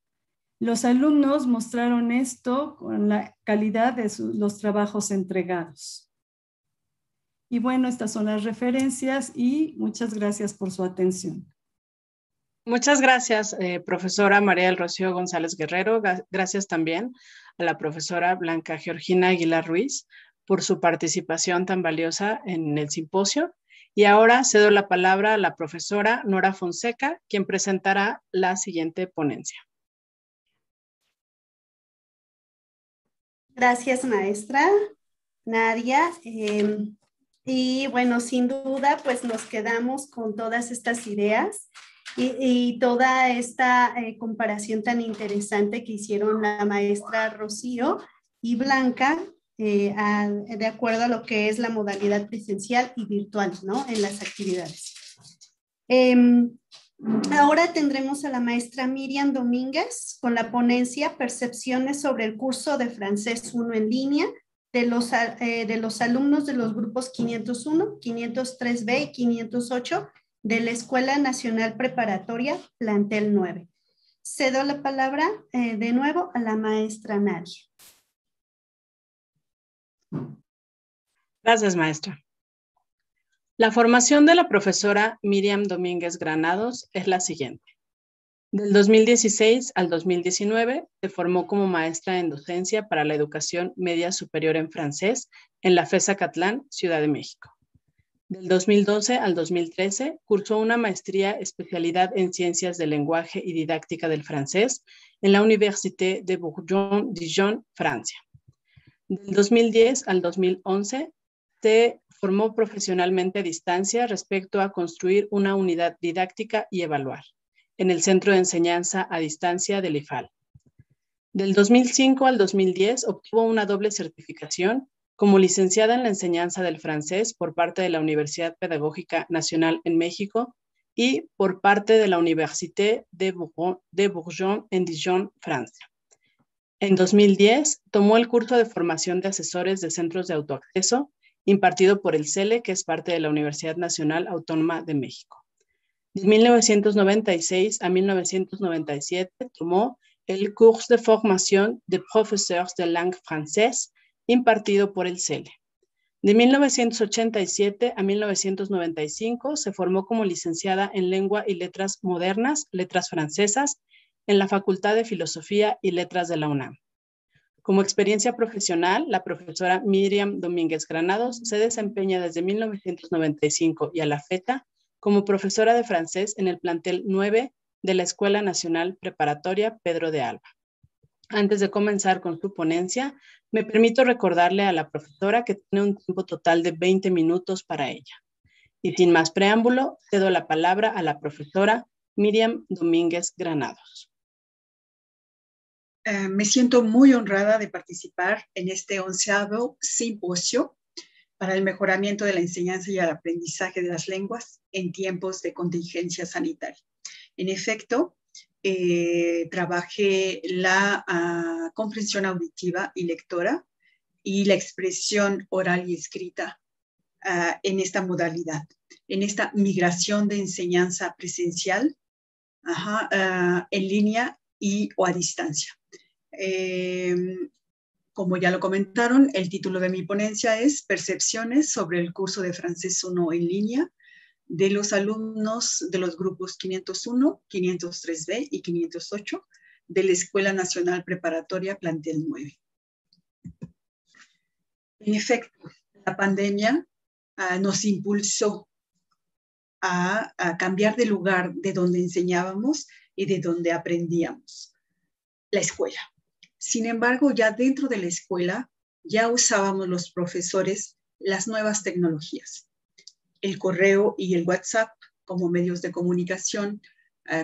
Los alumnos mostraron esto con la calidad de los trabajos entregados. Y bueno, estas son las referencias y muchas gracias por su atención. Muchas gracias, profesora María del Rocío González Guerrero. Gracias también a la profesora Blanca Georgina Aguilar Ruiz por su participación tan valiosa en el simposio. Y ahora cedo la palabra a la profesora Nora Fonseca, quien presentará la siguiente ponencia. Gracias, maestra Nadia. Y bueno, sin duda, pues nos quedamos con todas estas ideas y toda esta comparación tan interesante que hicieron la maestra Rocío y Blanca de acuerdo a lo que es la modalidad presencial y virtual, ¿no? En las actividades. Ahora tendremos a la maestra Miriam Domínguez con la ponencia Percepciones sobre el curso de francés 1 en línea de los alumnos de los grupos 501, 503B y 508 de la Escuela Nacional Preparatoria Plantel 9. Cedo la palabra de nuevo a la maestra Nadia. Gracias, maestra. La formación de la profesora Miriam Domínguez Granados es la siguiente. Del 2016 al 2019 se formó como maestra en docencia para la educación media superior en francés en la FES Acatlán, Ciudad de México. Del 2012 al 2013 cursó una maestría especialidad en ciencias del lenguaje y didáctica del francés en la Université de Bourgogne-Dijon, Francia. Del 2010 al 2011 se formó profesionalmente a distancia respecto a construir una unidad didáctica y evaluar en el Centro de Enseñanza a Distancia del IFAL. Del 2005 al 2010 obtuvo una doble certificación como licenciada en la enseñanza del francés por parte de la Universidad Pedagógica Nacional en México y por parte de la Université de Bourgogne en Dijon, Francia. En 2010 tomó el curso de formación de asesores de centros de autoacceso impartido por el CELE, que es parte de la Universidad Nacional Autónoma de México. De 1996 a 1997 tomó el Cours de Formación de Professeurs de Langue Française impartido por el CELE. De 1987 a 1995 se formó como licenciada en Lengua y Letras Modernas, Letras Francesas, en la Facultad de Filosofía y Letras de la UNAM. Como experiencia profesional, la profesora Miriam Domínguez Granados se desempeña desde 1995 y a la fecha como profesora de francés en el plantel 9 de la Escuela Nacional Preparatoria Pedro de Alba. Antes de comenzar con su ponencia, me permito recordarle a la profesora que tiene un tiempo total de 20 minutos para ella. Y sin más preámbulo, cedo la palabra a la profesora Miriam Domínguez Granados. Me siento muy honrada de participar en este 11º simposio para el mejoramiento de la enseñanza y el aprendizaje de las lenguas en tiempos de contingencia sanitaria. En efecto, trabajé la comprensión auditiva y lectora y la expresión oral y escrita en esta modalidad, en esta migración de enseñanza presencial en línea o a distancia. Como ya lo comentaron, el título de mi ponencia es Percepciones sobre el curso de Francés 1 en línea de los alumnos de los grupos 501, 503B y 508 de la Escuela Nacional Preparatoria Plantel 9. En efecto, la pandemia nos impulsó a cambiar de lugar de donde enseñábamos y de donde aprendíamos, la escuela. Sin embargo, ya dentro de la escuela ya usábamos los profesores las nuevas tecnologías. El correo y el WhatsApp como medios de comunicación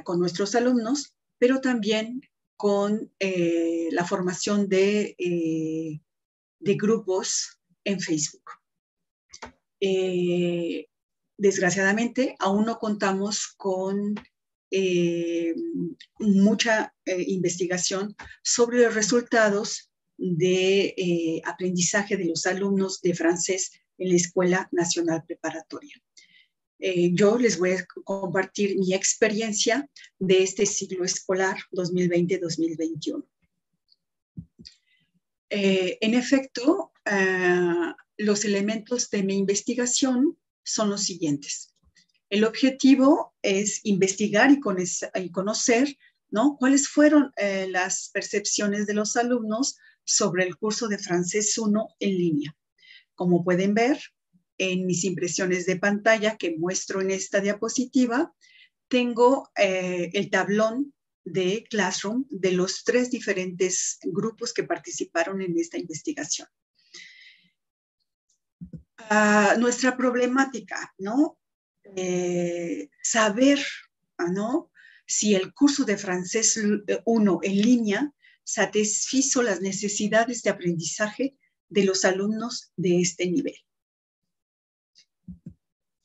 con nuestros alumnos, pero también con la formación de grupos en Facebook. Desgraciadamente, aún no contamos con mucha investigación sobre los resultados de aprendizaje de los alumnos de francés en la Escuela Nacional Preparatoria. Yo les voy a compartir mi experiencia de este ciclo escolar 2020-2021. En efecto, los elementos de mi investigación son los siguientes. El objetivo es investigar y conocer, ¿no?, cuáles fueron las percepciones de los alumnos sobre el curso de Francés 1 en línea. Como pueden ver en mis impresiones de pantalla que muestro en esta diapositiva, tengo el tablón de Classroom de los 3 diferentes grupos que participaron en esta investigación. Nuestra problemática, ¿no? Saber, ¿no?, si el curso de Francés 1 en línea satisfizo las necesidades de aprendizaje de los alumnos de este nivel.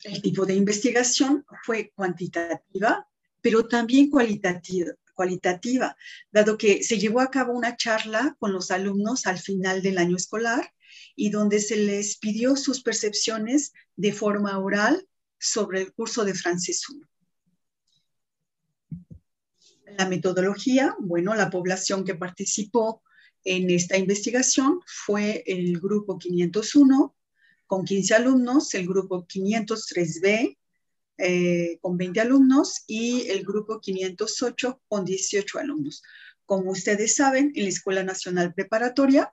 El tipo de investigación fue cuantitativa, pero también cualitativa, dado que se llevó a cabo una charla con los alumnos al final del año escolar y donde se les pidió sus percepciones de forma oral sobre el curso de Francés 1. La metodología, bueno, la población que participó en esta investigación fue el grupo 501 con 15 alumnos, el grupo 503B con 20 alumnos y el grupo 508 con 18 alumnos. Como ustedes saben, en la Escuela Nacional Preparatoria,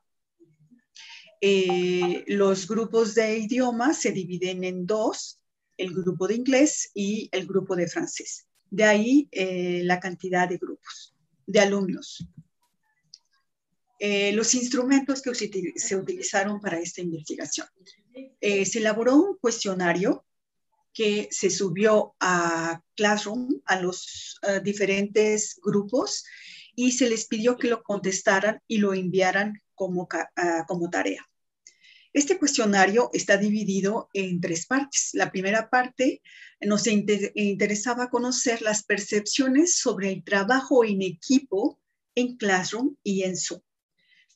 los grupos de idiomas se dividen en 2, el grupo de inglés y el grupo de francés. De ahí la cantidad de grupos. de alumnos. Los instrumentos que se utilizaron para esta investigación. Se elaboró un cuestionario que se subió a Classroom, a los diferentes grupos, y se les pidió que lo contestaran y lo enviaran como tarea. Este cuestionario está dividido en 3 partes. La primera parte nos interesaba conocer las percepciones sobre el trabajo en equipo en Classroom y en Zoom.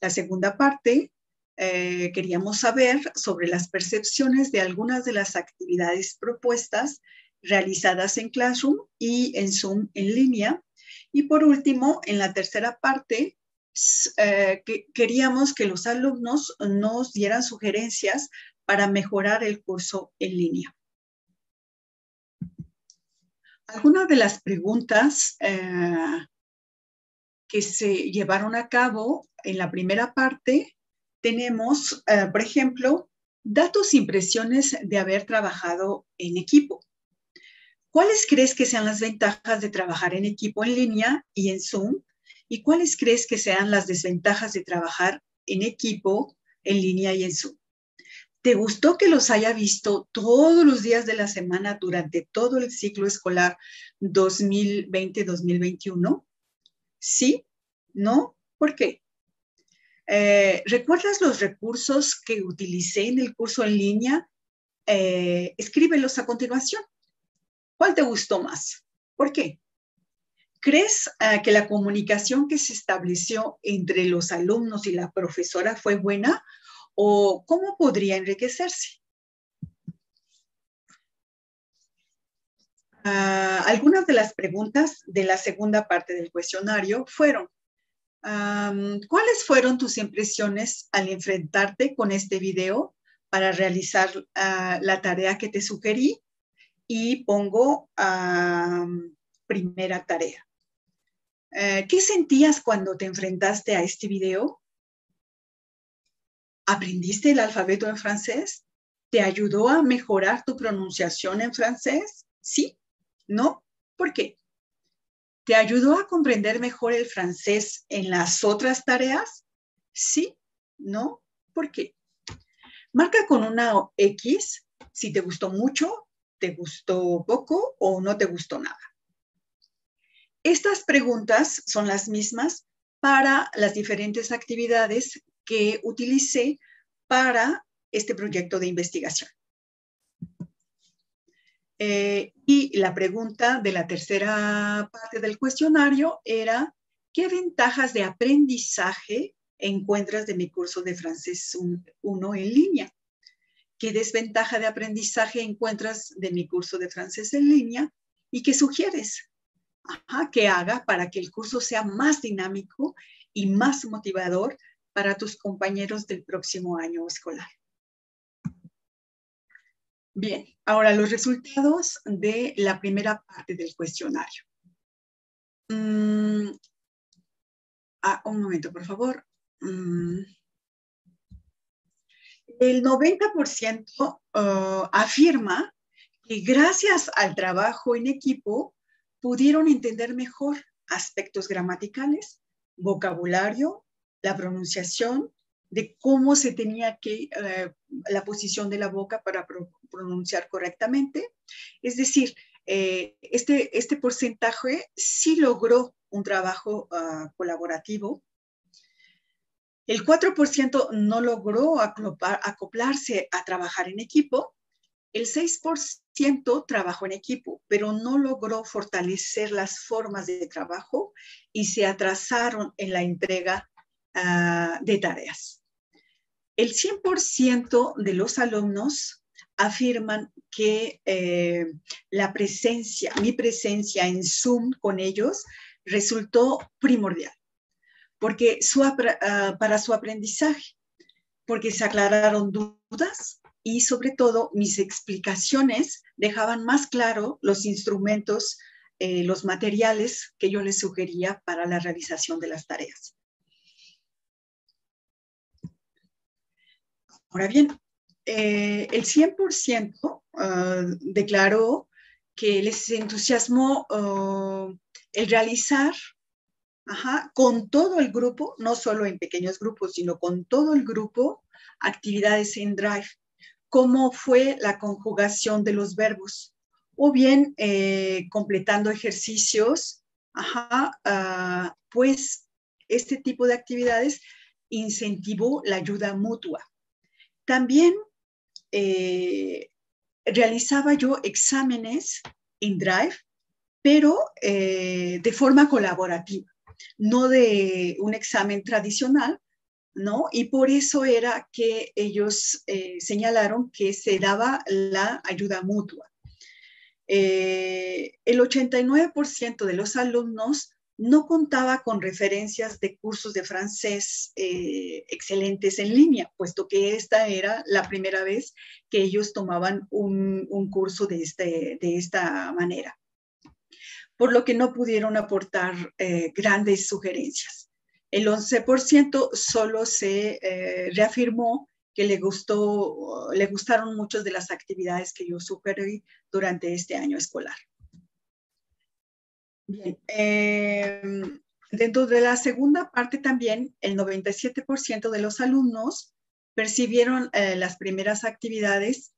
La segunda parte, queríamos saber sobre las percepciones de algunas de las actividades propuestas realizadas en Classroom y en Zoom en línea. Y por último, en la tercera parte, queríamos que los alumnos nos dieran sugerencias para mejorar el curso en línea. Algunas de las preguntas que se llevaron a cabo en la primera parte, tenemos, por ejemplo, datos e impresiones de haber trabajado en equipo. ¿Cuáles crees que sean las ventajas de trabajar en equipo en línea y en Zoom? ¿Y cuáles crees que sean las desventajas de trabajar en equipo en línea y en Zoom? ¿Te gustó que los haya visto todos los días de la semana durante todo el ciclo escolar 2020-2021? ¿Sí? ¿No? ¿Por qué? ¿Recuerdas los recursos que utilicé en el curso en línea? Escríbelos a continuación. ¿Cuál te gustó más? ¿Por qué? ¿Crees que la comunicación que se estableció entre los alumnos y la profesora fue buena? ¿O cómo podría enriquecerse? Algunas de las preguntas de la segunda parte del cuestionario fueron: ¿cuáles fueron tus impresiones al enfrentarte con este video para realizar la tarea que te sugerí? Y pongo primera tarea. ¿Qué sentías cuando te enfrentaste a este video? ¿Aprendiste el alfabeto en francés? ¿Te ayudó a mejorar tu pronunciación en francés? ¿Sí? ¿No? ¿Por qué? ¿Te ayudó a comprender mejor el francés en las otras tareas? ¿Sí? ¿No? ¿Por qué? Marca con una X si te gustó mucho, te gustó poco o no te gustó nada. Estas preguntas son las mismas para las diferentes actividades que utilicé para este proyecto de investigación. Y la pregunta de la tercera parte del cuestionario era: ¿qué ventajas de aprendizaje encuentras de mi curso de francés 1 en línea? ¿Qué desventaja de aprendizaje encuentras de mi curso de francés en línea? ¿Y qué sugieres que haga para que el curso sea más dinámico y más motivador para tus compañeros del próximo año escolar? Bien, ahora los resultados de la primera parte del cuestionario. Un momento, por favor. El 90% afirma que gracias al trabajo en equipo pudieron entender mejor aspectos gramaticales, vocabulario, la pronunciación, de cómo se tenía que, la posición de la boca para pronunciar correctamente. Es decir, este porcentaje sí logró un trabajo colaborativo. El 4% no logró acoplarse a trabajar en equipo. El 6% trabajó en equipo, pero no logró fortalecer las formas de trabajo y se atrasaron en la entrega de tareas. El 100% de los alumnos afirman que mi presencia en Zoom con ellos resultó primordial porque para su aprendizaje, porque se aclararon dudas y sobre todo mis explicaciones dejaban más claro los instrumentos, los materiales que yo les sugería para la realización de las tareas. Ahora bien, el 100% declaró que les entusiasmó el realizar con todo el grupo, no solo en pequeños grupos, sino con todo el grupo, actividades en Drive, como fue la conjugación de los verbos, o bien completando ejercicios, pues este tipo de actividades incentivó la ayuda mutua. También realizaba yo exámenes en Drive, pero de forma colaborativa, no de un examen tradicional, ¿no? Y por eso era que ellos señalaron que se daba la ayuda mutua. El 89% de los alumnos no contaba con referencias de cursos de francés excelentes en línea, puesto que esta era la primera vez que ellos tomaban un curso de esta manera, por lo que no pudieron aportar grandes sugerencias. El 11% solo se reafirmó que le gustaron muchas de las actividades que yo sugerí durante este año escolar. Bien, dentro de la segunda parte también, el 97% de los alumnos percibieron las primeras actividades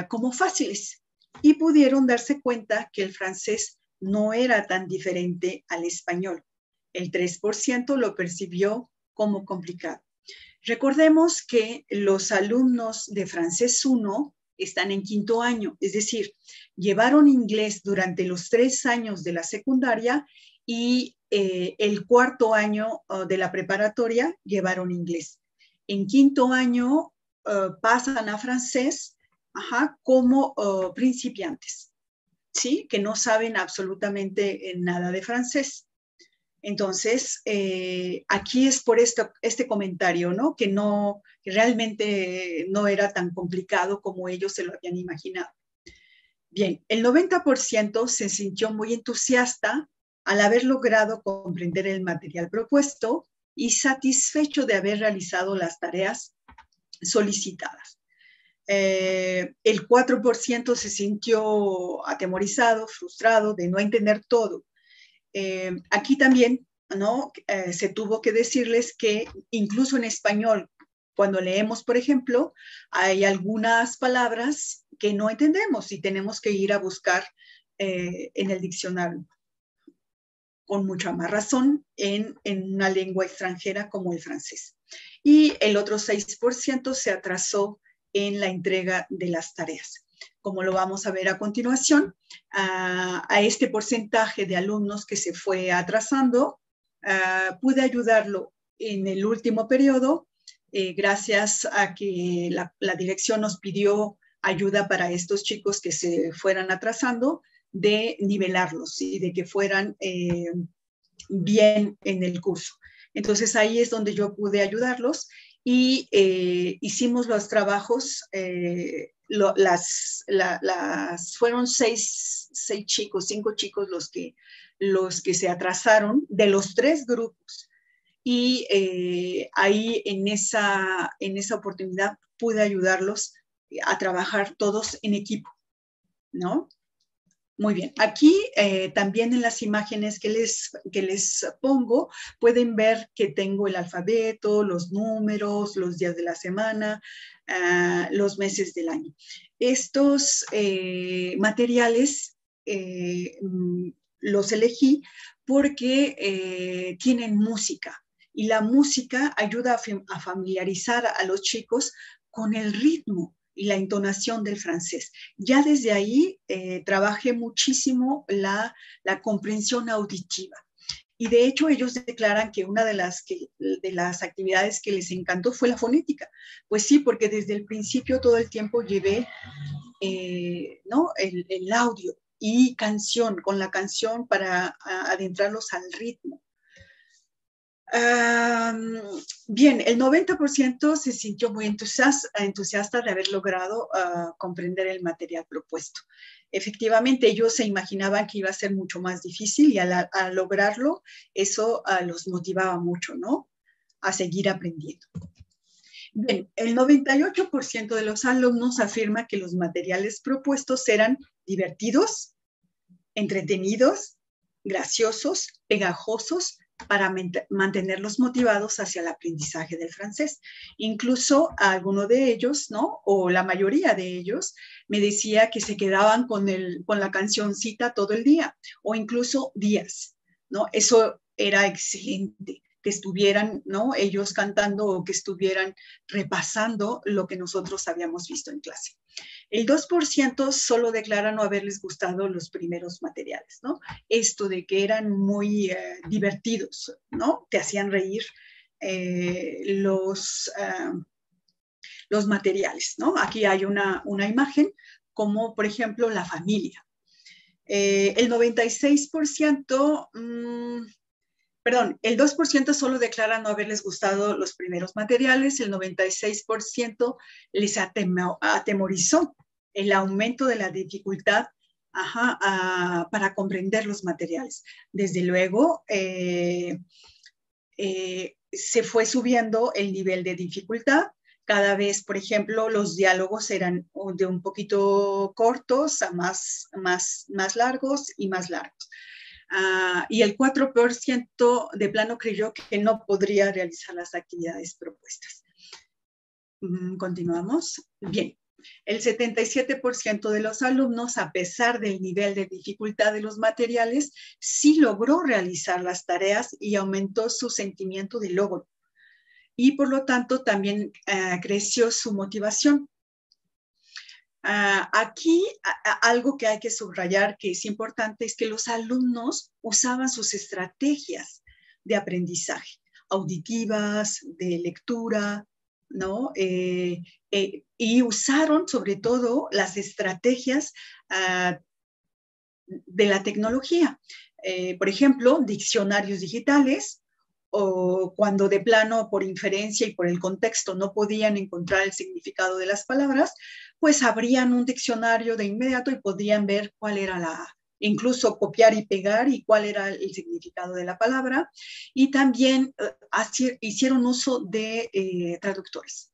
como fáciles y pudieron darse cuenta que el francés no era tan diferente al español. El 3% lo percibió como complicado. Recordemos que los alumnos de francés 1 están en quinto año, es decir, llevaron inglés durante los 3 años de la secundaria y el cuarto año de la preparatoria llevaron inglés. En quinto año pasan a francés como principiantes, ¿sí? Que no saben absolutamente nada de francés. Entonces, aquí es por este comentario, ¿no? Que realmente no era tan complicado como ellos se lo habían imaginado. Bien, el 90% se sintió muy entusiasta al haber logrado comprender el material propuesto y satisfecho de haber realizado las tareas solicitadas. El 4% se sintió atemorizado, frustrado de no entender todo. Aquí también, ¿no? Se tuvo que decirles que incluso en español, cuando leemos, por ejemplo, hay algunas palabras que no entendemos y tenemos que ir a buscar en el diccionario. Con mucha más razón en una lengua extranjera como el francés. Y el otro 6% se atrasó en la entrega de las tareas. Como lo vamos a ver a continuación, a este porcentaje de alumnos que se fue atrasando, pude ayudarlo en el último periodo, gracias a que la dirección nos pidió ayuda para estos chicos que se fueran atrasando, de nivelarlos y de que fueran bien en el curso. Entonces ahí es donde yo pude ayudarlos y hicimos los trabajos, fueron 5 chicos los que se atrasaron de los 3 grupos. Y ahí en esa oportunidad pude ayudarlos a trabajar todos en equipo, ¿no? Muy bien, aquí también en las imágenes que les pongo pueden ver que tengo el alfabeto, los números, los días de la semana, los meses del año. Estos materiales los elegí porque tienen música y la música ayuda a familiarizar a los chicos con el ritmo y la entonación del francés. Ya desde ahí trabajé muchísimo la comprensión auditiva. Y de hecho ellos declaran que una de las actividades que les encantó fue la fonética. Pues sí, porque desde el principio todo el tiempo llevé ¿no? el audio y con la canción para adentrarlos al ritmo. Bien, el 90% se sintió muy entusiasta de haber logrado comprender el material propuesto. Efectivamente, ellos se imaginaban que iba a ser mucho más difícil y al lograrlo, eso los motivaba mucho, ¿no? A seguir aprendiendo. Bien, el 98% de los alumnos afirma que los materiales propuestos eran divertidos, entretenidos, graciosos, pegajosos, para mantenerlos motivados hacia el aprendizaje del francés. Incluso a alguno de ellos, ¿no? O la mayoría de ellos, me decía que se quedaban con la cancioncita todo el día, o incluso días, ¿no? Eso era excelente, que estuvieran, ¿no? Ellos cantando o que estuvieran repasando lo que nosotros habíamos visto en clase. El 2% solo declara no haberles gustado los primeros materiales, ¿no? Esto de que eran muy divertidos, ¿no? Te hacían reír los materiales, ¿no? Aquí hay una imagen como, por ejemplo, la familia. El 96%, el 2% solo declara no haberles gustado los primeros materiales, el 96% les atemorizó el aumento de la dificultad para comprender los materiales. Desde luego, se fue subiendo el nivel de dificultad. Cada vez, por ejemplo, los diálogos eran de un poquito cortos a más largos y más largos. Y el 4% de plano creyó que no podría realizar las actividades propuestas. Continuamos. Bien. El 77% de los alumnos, a pesar del nivel de dificultad de los materiales, sí logró realizar las tareas y aumentó su sentimiento de logro. Y por lo tanto también creció su motivación. Aquí algo que hay que subrayar que es importante es que los alumnos usaban sus estrategias de aprendizaje, auditivas, de lectura, ¿no? Y usaron sobre todo las estrategias de la tecnología. Por ejemplo, diccionarios digitales, o cuando de plano por inferencia y por el contexto no podían encontrar el significado de las palabras, pues abrían un diccionario de inmediato y podían ver cuál era incluso copiar y pegar y cuál era el significado de la palabra. Y también hicieron uso de traductores,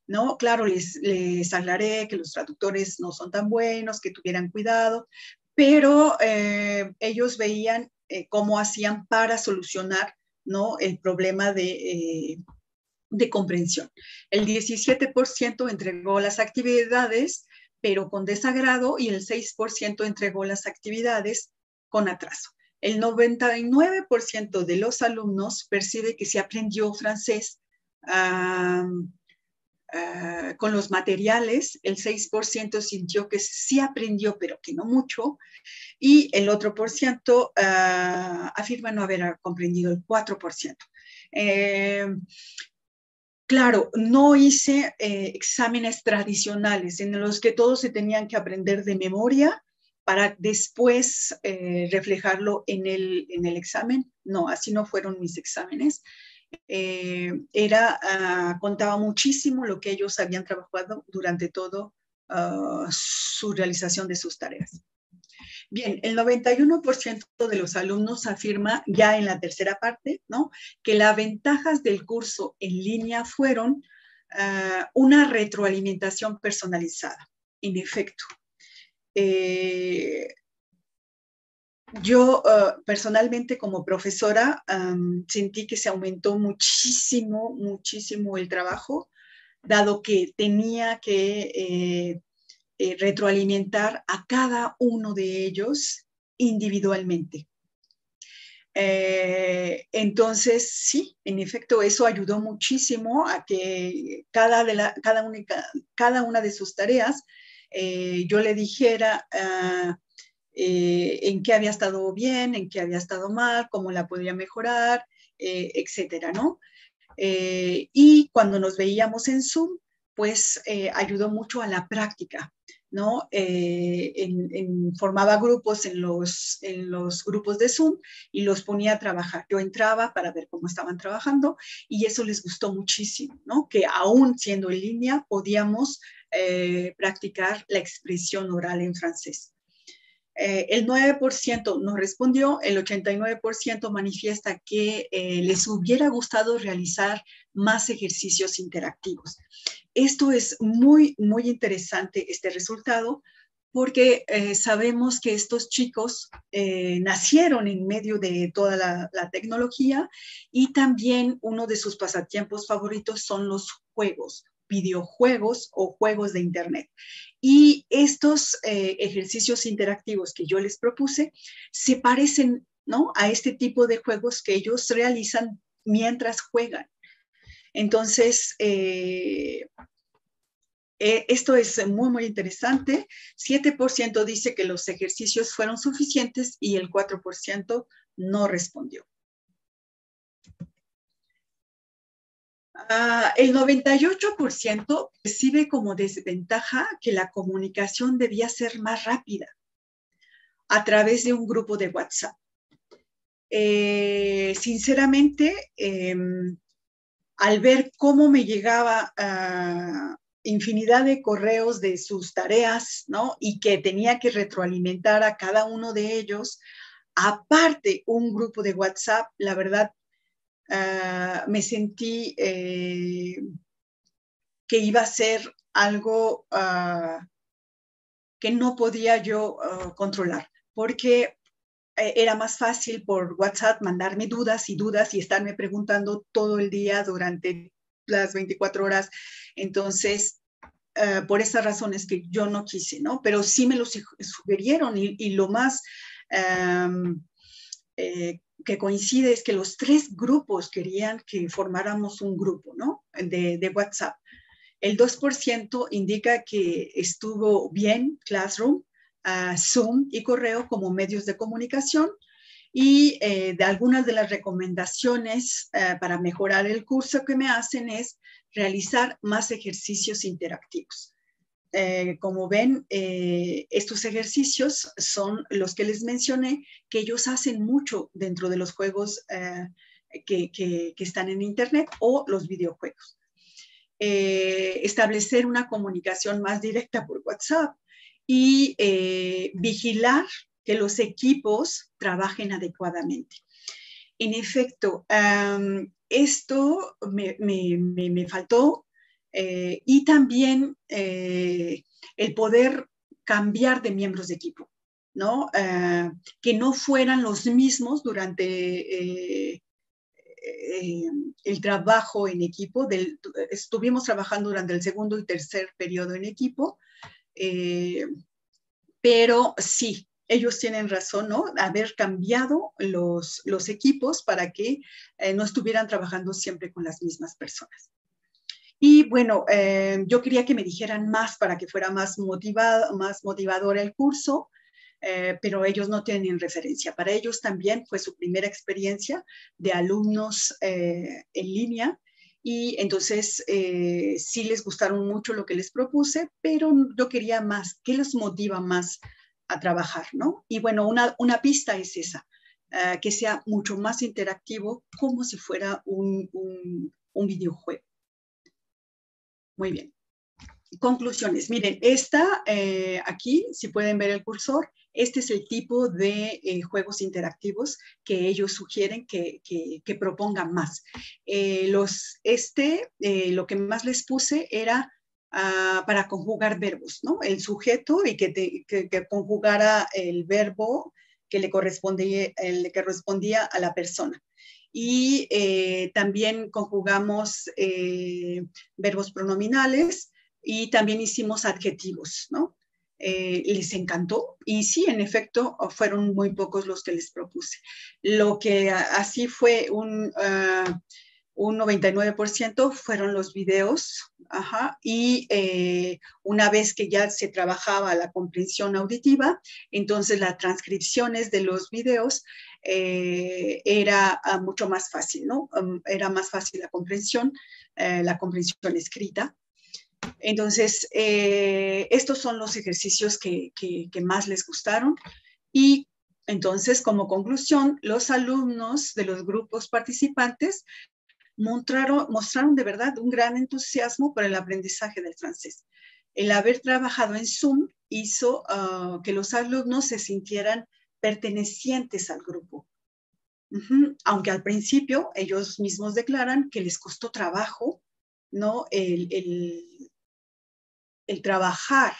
¿no? Claro, les aclaré que los traductores no son tan buenos, que tuvieran cuidado, pero ellos veían cómo hacían para solucionar, ¿no?, el problema de comprensión. El 17% entregó las actividades, pero con desagrado, y el 6% entregó las actividades con atraso. El 99% de los alumnos percibe que se aprendió francés con los materiales, el 6% sintió que sí aprendió, pero que no mucho, y el otro por ciento afirma no haber comprendido el 4%. Claro, no hice exámenes tradicionales en los que todos se tenían que aprender de memoria para después reflejarlo en el examen. No, así no fueron mis exámenes. Contaba muchísimo lo que ellos habían trabajado durante todo su realización de sus tareas. Bien, el 91% de los alumnos afirma, ya en la tercera parte, ¿no?, que las ventajas del curso en línea fueron una retroalimentación personalizada. En efecto, yo personalmente como profesora sentí que se aumentó muchísimo el trabajo, dado que tenía que retroalimentar a cada uno de ellos individualmente. Entonces, sí, en efecto, eso ayudó muchísimo a que cada una de sus tareas yo le dijera en qué había estado bien, en qué había estado mal, cómo la podría mejorar, etcétera, ¿no? Y cuando nos veíamos en Zoom, pues ayudó mucho a la práctica, ¿no? Formaba grupos en los grupos de Zoom y los ponía a trabajar. Yo entraba para ver cómo estaban trabajando y eso les gustó muchísimo, ¿no? Que aún siendo en línea podíamos practicar la expresión oral en francés. El 9% no respondió, el 89% manifiesta que les hubiera gustado realizar más ejercicios interactivos. Esto es muy interesante, este resultado, porque sabemos que estos chicos nacieron en medio de toda la tecnología y también uno de sus pasatiempos favoritos son los juegos, videojuegos o juegos de Internet. Y estos ejercicios interactivos que yo les propuse se parecen, ¿no?, a este tipo de juegos que ellos realizan mientras juegan. Entonces, esto es muy, muy interesante. 7% dice que los ejercicios fueron suficientes y el 4% no respondió. El 98% percibe como desventaja que la comunicación debía ser más rápida a través de un grupo de WhatsApp. Sinceramente, al ver cómo me llegaba infinidad de correos de sus tareas, ¿no?, y que tenía que retroalimentar a cada uno de ellos, aparte un grupo de WhatsApp, la verdad, me sentí que iba a ser algo que no podía yo controlar, porque era más fácil por WhatsApp mandarme dudas y estarme preguntando todo el día durante las 24 horas. Entonces, por esas razones que yo no quise, ¿no? Pero sí me lo sugirieron y lo más que coincide es que los 3 grupos querían que formáramos un grupo, ¿no?, de WhatsApp. El 2% indica que estuvo bien Classroom, Zoom y correo como medios de comunicación, y de algunas de las recomendaciones para mejorar el curso que me hacen es realizar más ejercicios interactivos. Como ven, estos ejercicios son los que les mencioné, que ellos hacen mucho dentro de los juegos que están en Internet o los videojuegos. Establecer una comunicación más directa por WhatsApp y vigilar que los equipos trabajen adecuadamente. En efecto, esto me faltó, y también el poder cambiar de miembros de equipo, ¿no? Que no fueran los mismos durante el trabajo en equipo. Estuvimos trabajando durante el segundo y tercer periodo en equipo, pero sí, ellos tienen razón, ¿no?, haber cambiado los equipos para que no estuvieran trabajando siempre con las mismas personas. Y bueno, yo quería que me dijeran más para que fuera más motivador el curso, pero ellos no tienen referencia. Para ellos también fue su primera experiencia de alumnos en línea, y entonces sí les gustaron mucho lo que les propuse, pero yo quería más. ¿Qué les motiva más a trabajar, no? Y bueno, una pista es esa, que sea mucho más interactivo, como si fuera un videojuego. Muy bien. Conclusiones. Miren, aquí, si pueden ver el cursor, este es el tipo de juegos interactivos que ellos sugieren que propongan más. Lo que más les puse era para conjugar verbos, ¿no? El sujeto y que conjugara el verbo que le correspondía a la persona. Y también conjugamos verbos pronominales y también hicimos adjetivos, ¿no? Les encantó y sí, en efecto, fueron muy pocos los que les propuse. Lo que así fue un 99% fueron los videos, y una vez que ya se trabajaba la comprensión auditiva, entonces las transcripciones de los videos era mucho más fácil, ¿no? Era más fácil la comprensión escrita. Entonces, estos son los ejercicios que más les gustaron, y entonces, como conclusión, los alumnos de los grupos participantes mostraron de verdad un gran entusiasmo por el aprendizaje del francés. El haber trabajado en Zoom hizo que los alumnos se sintieran pertenecientes al grupo. Aunque al principio ellos mismos declaran que les costó trabajo, ¿no?, el trabajar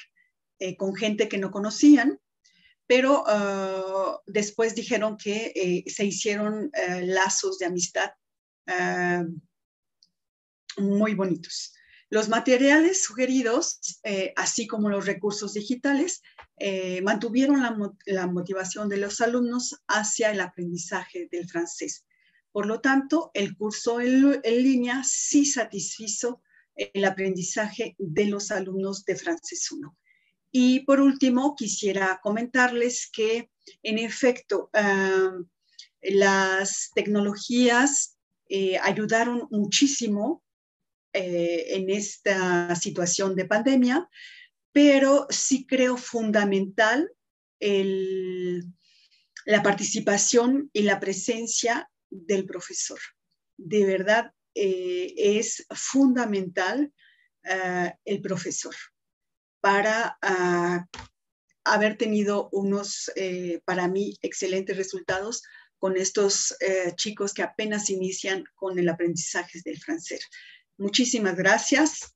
con gente que no conocían, pero después dijeron que se hicieron lazos de amistad muy bonitos. Los materiales sugeridos, así como los recursos digitales, mantuvieron la motivación de los alumnos hacia el aprendizaje del francés. Por lo tanto, el curso en línea sí satisfizo el aprendizaje de los alumnos de Francés 1. Y por último, quisiera comentarles que, en efecto, las tecnologías ayudaron muchísimo en esta situación de pandemia, pero sí creo fundamental la participación y la presencia del profesor. De verdad, es fundamental el profesor para haber tenido unos, para mí, excelentes resultados con estos chicos que apenas inician con el aprendizaje del francés. Muchísimas gracias.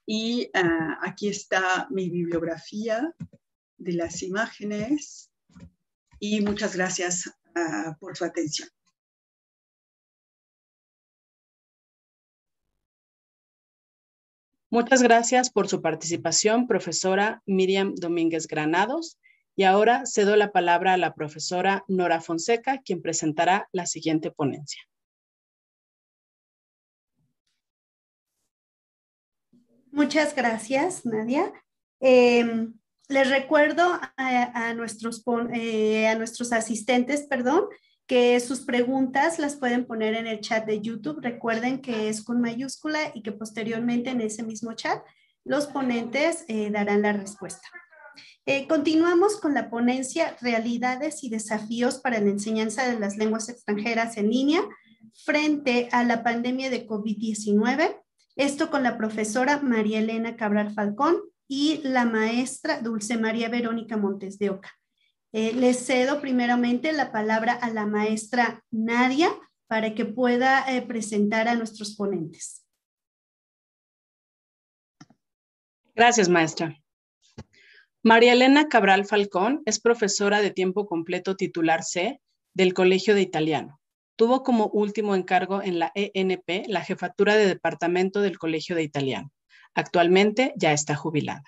Y aquí está mi bibliografía de las imágenes. Y muchas gracias por su atención. Muchas gracias por su participación, profesora Miriam Domínguez Granados. Y ahora cedo la palabra a la profesora Nora Fonseca, quien presentará la siguiente ponencia. Muchas gracias, Nadia. Les recuerdo a nuestros asistentes, que sus preguntas las pueden poner en el chat de YouTube. Recuerden que es con mayúscula y que posteriormente en ese mismo chat los ponentes darán la respuesta. Continuamos con la ponencia Realidades y desafíos para la enseñanza de las lenguas extranjeras en línea frente a la pandemia de COVID-19. Esto con la profesora María Elena Cabral Falcón y la maestra Dulce María Verónica Montes de Oca. Les cedo primeramente la palabra a la maestra Nadia para que pueda presentar a nuestros ponentes. Gracias, maestra. María Elena Cabral Falcón es profesora de tiempo completo titular C del Colegio de Italiano. Tuvo como último encargo en la ENP la jefatura de departamento del Colegio de Italiano. Actualmente ya está jubilada.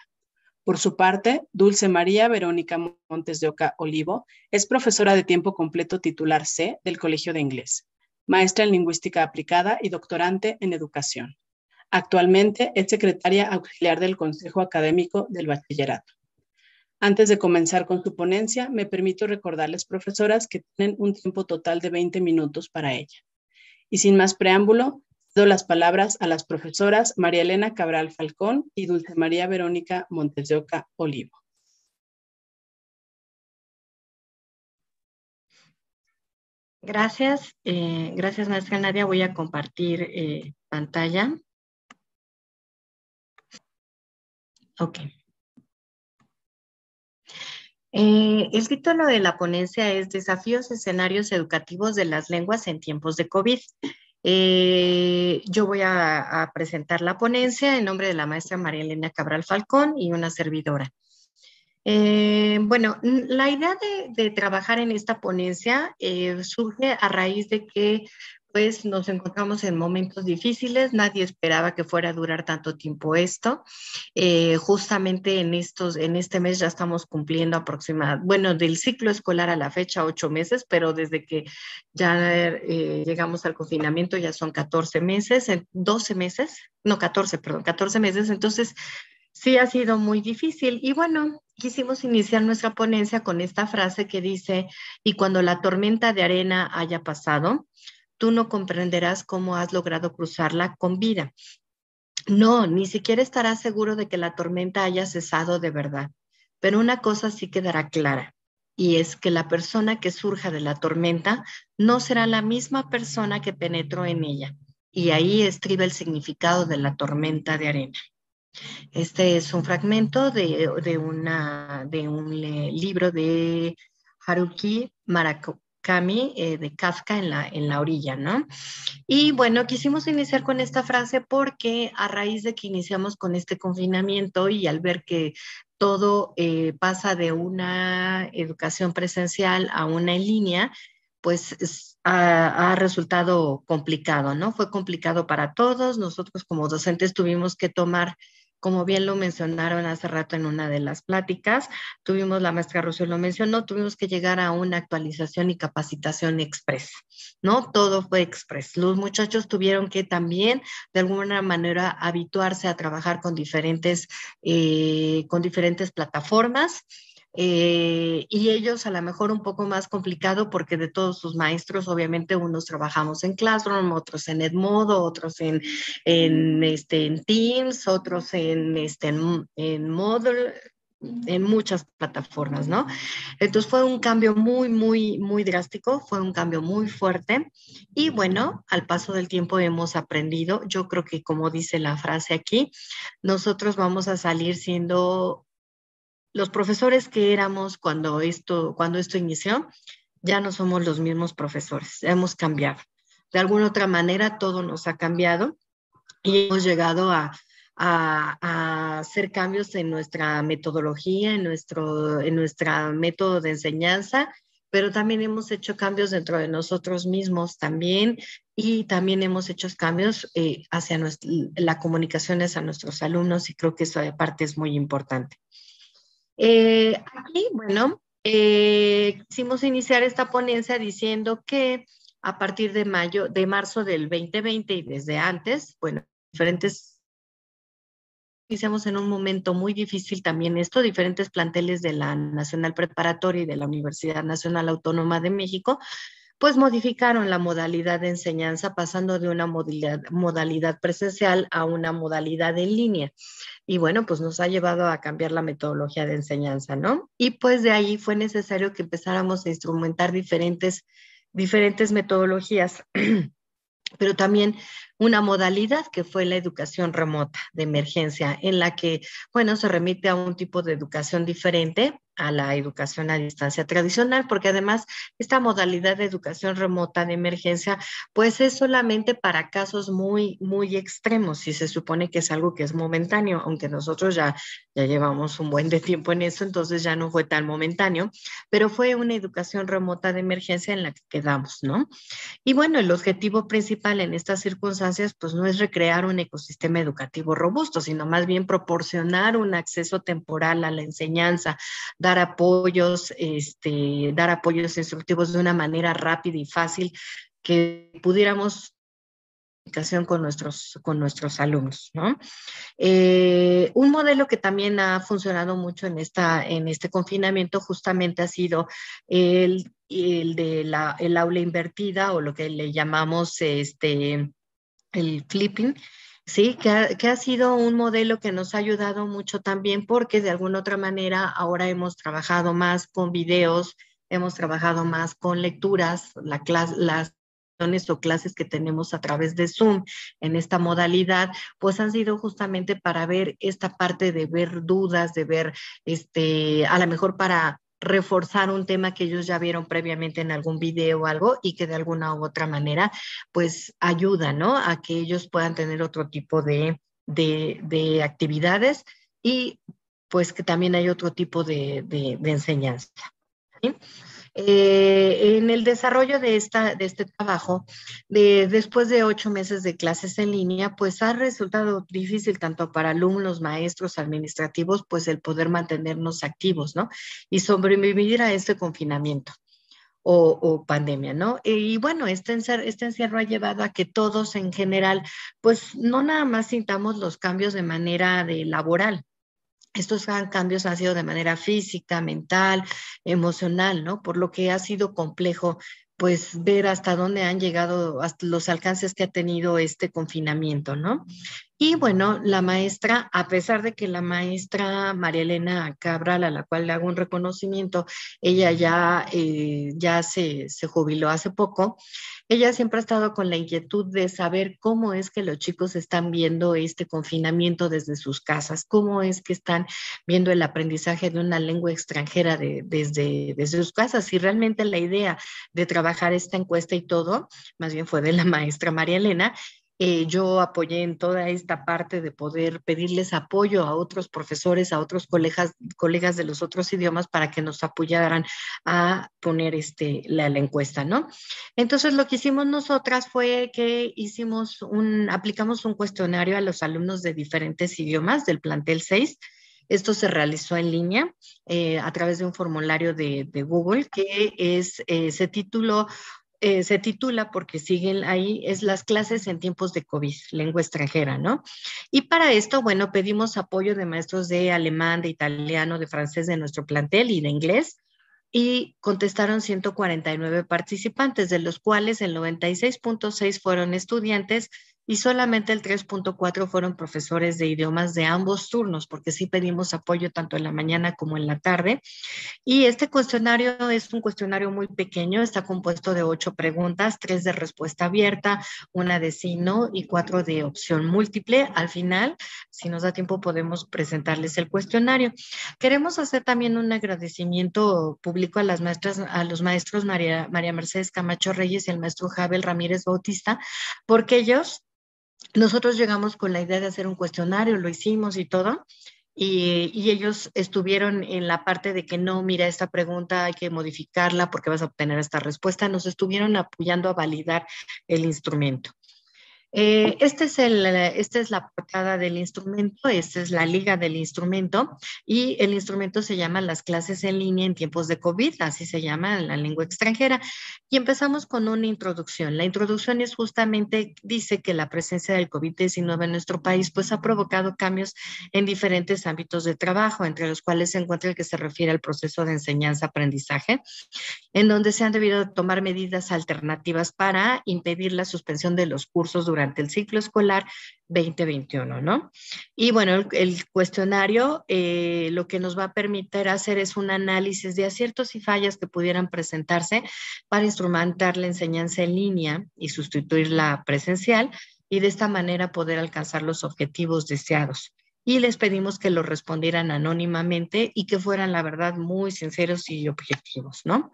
Por su parte, Dulce María Verónica Montes de Oca Olivo es profesora de tiempo completo titular C del Colegio de Inglés, maestra en lingüística aplicada y doctorante en educación. Actualmente es secretaria auxiliar del Consejo Académico del Bachillerato. Antes de comenzar con su ponencia, me permito recordarles, profesoras, que tienen un tiempo total de 20 minutos para ella. Y sin más preámbulo, doy las palabras a las profesoras María Elena Cabral Falcón y Dulce María Verónica Montes de Oca Olivo. Gracias. Gracias, maestra Nadia. Voy a compartir pantalla. Ok. El título de la ponencia es Desafíos Escenarios Educativos de las Lenguas en Tiempos de COVID. Yo voy a presentar la ponencia en nombre de la maestra María Elena Cabral Falcón y una servidora. Bueno, la idea de trabajar en esta ponencia surge a raíz de que pues nos encontramos en momentos difíciles, nadie esperaba que fuera a durar tanto tiempo esto. Justamente en este mes ya estamos cumpliendo aproximadamente, bueno, del ciclo escolar a la fecha 8 meses, pero desde que ya llegamos al confinamiento ya son 14 meses, 12 meses, no 14, perdón, 14 meses, entonces sí ha sido muy difícil. Y bueno, quisimos iniciar nuestra ponencia con esta frase que dice, y cuando la tormenta de arena haya pasado, tú no comprenderás cómo has logrado cruzarla con vida. No, ni siquiera estarás seguro de que la tormenta haya cesado de verdad. Pero una cosa sí quedará clara, y es que la persona que surja de la tormenta no será la misma persona que penetró en ella. Y ahí estriba el significado de la tormenta de arena. Este es un fragmento de un libro de Haruki Murakami de Kafka en la orilla, ¿no? Y bueno, quisimos iniciar con esta frase porque a raíz de que iniciamos con este confinamiento y al ver que todo pasa de una educación presencial a una en línea, pues ha resultado complicado, ¿no? Fue complicado para todos. Nosotros como docentes tuvimos que tomar, como bien lo mencionaron hace rato en una de las pláticas, la maestra Rocío lo mencionó, tuvimos que llegar a una actualización y capacitación express, ¿no? Todo fue express. Los muchachos tuvieron que también, de alguna manera, habituarse a trabajar con diferentes plataformas. Y ellos a lo mejor un poco más complicado porque de todos sus maestros, obviamente unos trabajamos en Classroom, otros en Edmodo, otros en Teams, otros en Moodle, en muchas plataformas, ¿no? Entonces fue un cambio muy, muy, muy drástico, fue un cambio muy fuerte y bueno, al paso del tiempo hemos aprendido. Yo creo que como dice la frase aquí, nosotros vamos a salir siendo los profesores que éramos cuando esto inició. Ya no somos los mismos profesores, hemos cambiado. De alguna otra manera todo nos ha cambiado y hemos llegado a hacer cambios en nuestra metodología, en nuestra método de enseñanza, pero también hemos hecho cambios dentro de nosotros mismos también y también hemos hecho cambios hacia la comunicación hacia nuestros alumnos y creo que eso aparte es muy importante. Aquí, bueno, quisimos iniciar esta ponencia diciendo que a partir de marzo del 2020 y desde antes, bueno, iniciamos en un momento muy difícil también diferentes planteles de la Nacional Preparatoria y de la Universidad Nacional Autónoma de México, pues modificaron la modalidad de enseñanza pasando de una modalidad presencial a una modalidad en línea. Y bueno, pues nos ha llevado a cambiar la metodología de enseñanza, ¿no? Y pues de ahí fue necesario que empezáramos a instrumentar diferentes metodologías, pero también una modalidad que fue la educación remota de emergencia, en la que, bueno, se remite a un tipo de educación diferente a la educación a distancia tradicional, porque además esta modalidad de educación remota de emergencia, pues es solamente para casos muy, muy extremos y se supone que es algo que es momentáneo, aunque nosotros ya llevamos un buen de tiempo en eso, entonces ya no fue tan momentáneo, pero fue una educación remota de emergencia en la que quedamos, ¿no? Y bueno, el objetivo principal en estas circunstancias, pues no es recrear un ecosistema educativo robusto, sino más bien proporcionar un acceso temporal a la enseñanza, dar apoyos instructivos de una manera rápida y fácil que pudiéramos con nuestros alumnos, ¿no? Un modelo que también ha funcionado mucho en este confinamiento justamente ha sido el aula invertida o lo que le llamamos el flipping, sí, que ha sido un modelo que nos ha ayudado mucho también porque de alguna otra manera ahora hemos trabajado más con videos, hemos trabajado más con lecturas, las o clases que tenemos a través de Zoom en esta modalidad, pues han sido justamente para ver esta parte de ver dudas, de ver a lo mejor para reforzar un tema que ellos ya vieron previamente en algún video o algo y que de alguna u otra manera pues ayuda, ¿no? A que ellos puedan tener otro tipo de actividades y pues que también hay otro tipo de enseñanza, ¿sí? En el desarrollo de este trabajo, después de 8 meses de clases en línea, pues ha resultado difícil tanto para alumnos, maestros, administrativos, pues el poder mantenernos activos, ¿no? Y sobrevivir a este confinamiento o pandemia, ¿no? Y bueno, este encierro ha llevado a que todos en general, pues no nada más sintamos los cambios de manera laboral. Estos cambios han sido de manera física, mental, emocional, ¿no? Por lo que ha sido complejo, pues, ver hasta dónde han llegado, hasta los alcances que ha tenido este confinamiento, ¿no? Y bueno, la maestra, a pesar de que la maestra María Elena Cabral, a la cual le hago un reconocimiento, ella ya se jubiló hace poco, ella siempre ha estado con la inquietud de saber cómo es que los chicos están viendo este confinamiento desde sus casas, cómo es que están viendo el aprendizaje de una lengua extranjera desde sus casas. Y realmente la idea de trabajar esta encuesta y todo, más bien fue de la maestra María Elena. Yo apoyé en toda esta parte de poder pedirles apoyo a otros profesores, a otros colegas de los otros idiomas para que nos apoyaran a poner la encuesta, ¿no? Entonces lo que hicimos nosotras fue que aplicamos un cuestionario a los alumnos de diferentes idiomas del plantel 6. Esto se realizó en línea a través de un formulario de Google que se titula, porque siguen ahí, es las clases en tiempos de COVID, lengua extranjera, ¿no? Y para esto, bueno, pedimos apoyo de maestros de alemán, de italiano, de francés de nuestro plantel y de inglés, y contestaron 149 participantes, de los cuales el 96.6 fueron estudiantes y solamente el 3.4 fueron profesores de idiomas de ambos turnos, porque sí pedimos apoyo tanto en la mañana como en la tarde. Y este cuestionario es un cuestionario muy pequeño, está compuesto de 8 preguntas, 3 de respuesta abierta, 1 de sí, no y 4 de opción múltiple. Al final, si nos da tiempo, podemos presentarles el cuestionario. Queremos hacer también un agradecimiento público a los maestros María Mercedes Camacho Reyes y el maestro Javel Ramírez Bautista, porque nosotros llegamos con la idea de hacer un cuestionario, lo hicimos y todo, y ellos estuvieron en la parte de que no, mira, esta pregunta hay que modificarla porque vas a obtener esta respuesta. Nos estuvieron apoyando a validar el instrumento. Esta es la portada del instrumento, esta es la liga del instrumento, y el instrumento se llama Las clases en línea en tiempos de COVID, así se llama en la lengua extranjera. Y empezamos con una introducción. La introducción es justamente, dice que la presencia del COVID-19 en nuestro país pues ha provocado cambios en diferentes ámbitos de trabajo, entre los cuales se encuentra el que se refiere al proceso de enseñanza-aprendizaje, en donde se han debido tomar medidas alternativas para impedir la suspensión de los cursos durante el ciclo escolar 2021, ¿no? Y bueno, el cuestionario lo que nos va a permitir hacer es un análisis de aciertos y fallas que pudieran presentarse para instrumentar la enseñanza en línea y sustituir la presencial, y de esta manera poder alcanzar los objetivos deseados. Y les pedimos que lo respondieran anónimamente y que fueran, la verdad, muy sinceros y objetivos, ¿no?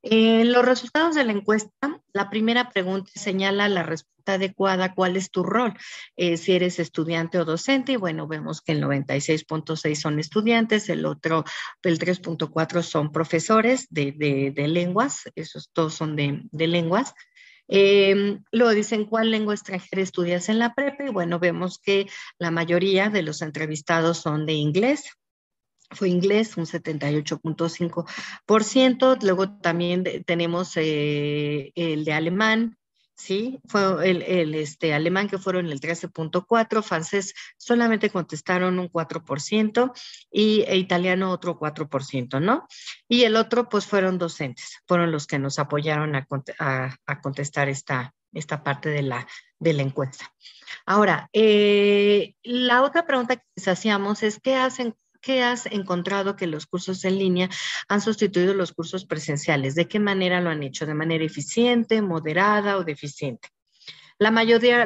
Los resultados de la encuesta, la primera pregunta señala la respuesta adecuada, ¿cuál es tu rol? Si eres estudiante o docente, y bueno, vemos que el 96.6 son estudiantes, el 3.4 son profesores de lenguas, esos todos son de lenguas. Luego dicen, ¿cuál lengua extranjera estudias en la prepa? Y bueno, vemos que la mayoría de los entrevistados son de inglés. Fue inglés, un 78.5%. Luego también tenemos el de alemán, ¿sí? Fue el alemán, que fueron el 13.4%, francés solamente contestaron un 4% y italiano otro 4%, ¿no? Y el otro, pues fueron docentes, fueron los que nos apoyaron a contestar esta parte de la encuesta. Ahora, la otra pregunta que les hacíamos es, ¿qué has encontrado que los cursos en línea han sustituido los cursos presenciales? ¿De qué manera lo han hecho? ¿De manera eficiente, moderada o deficiente? La mayoría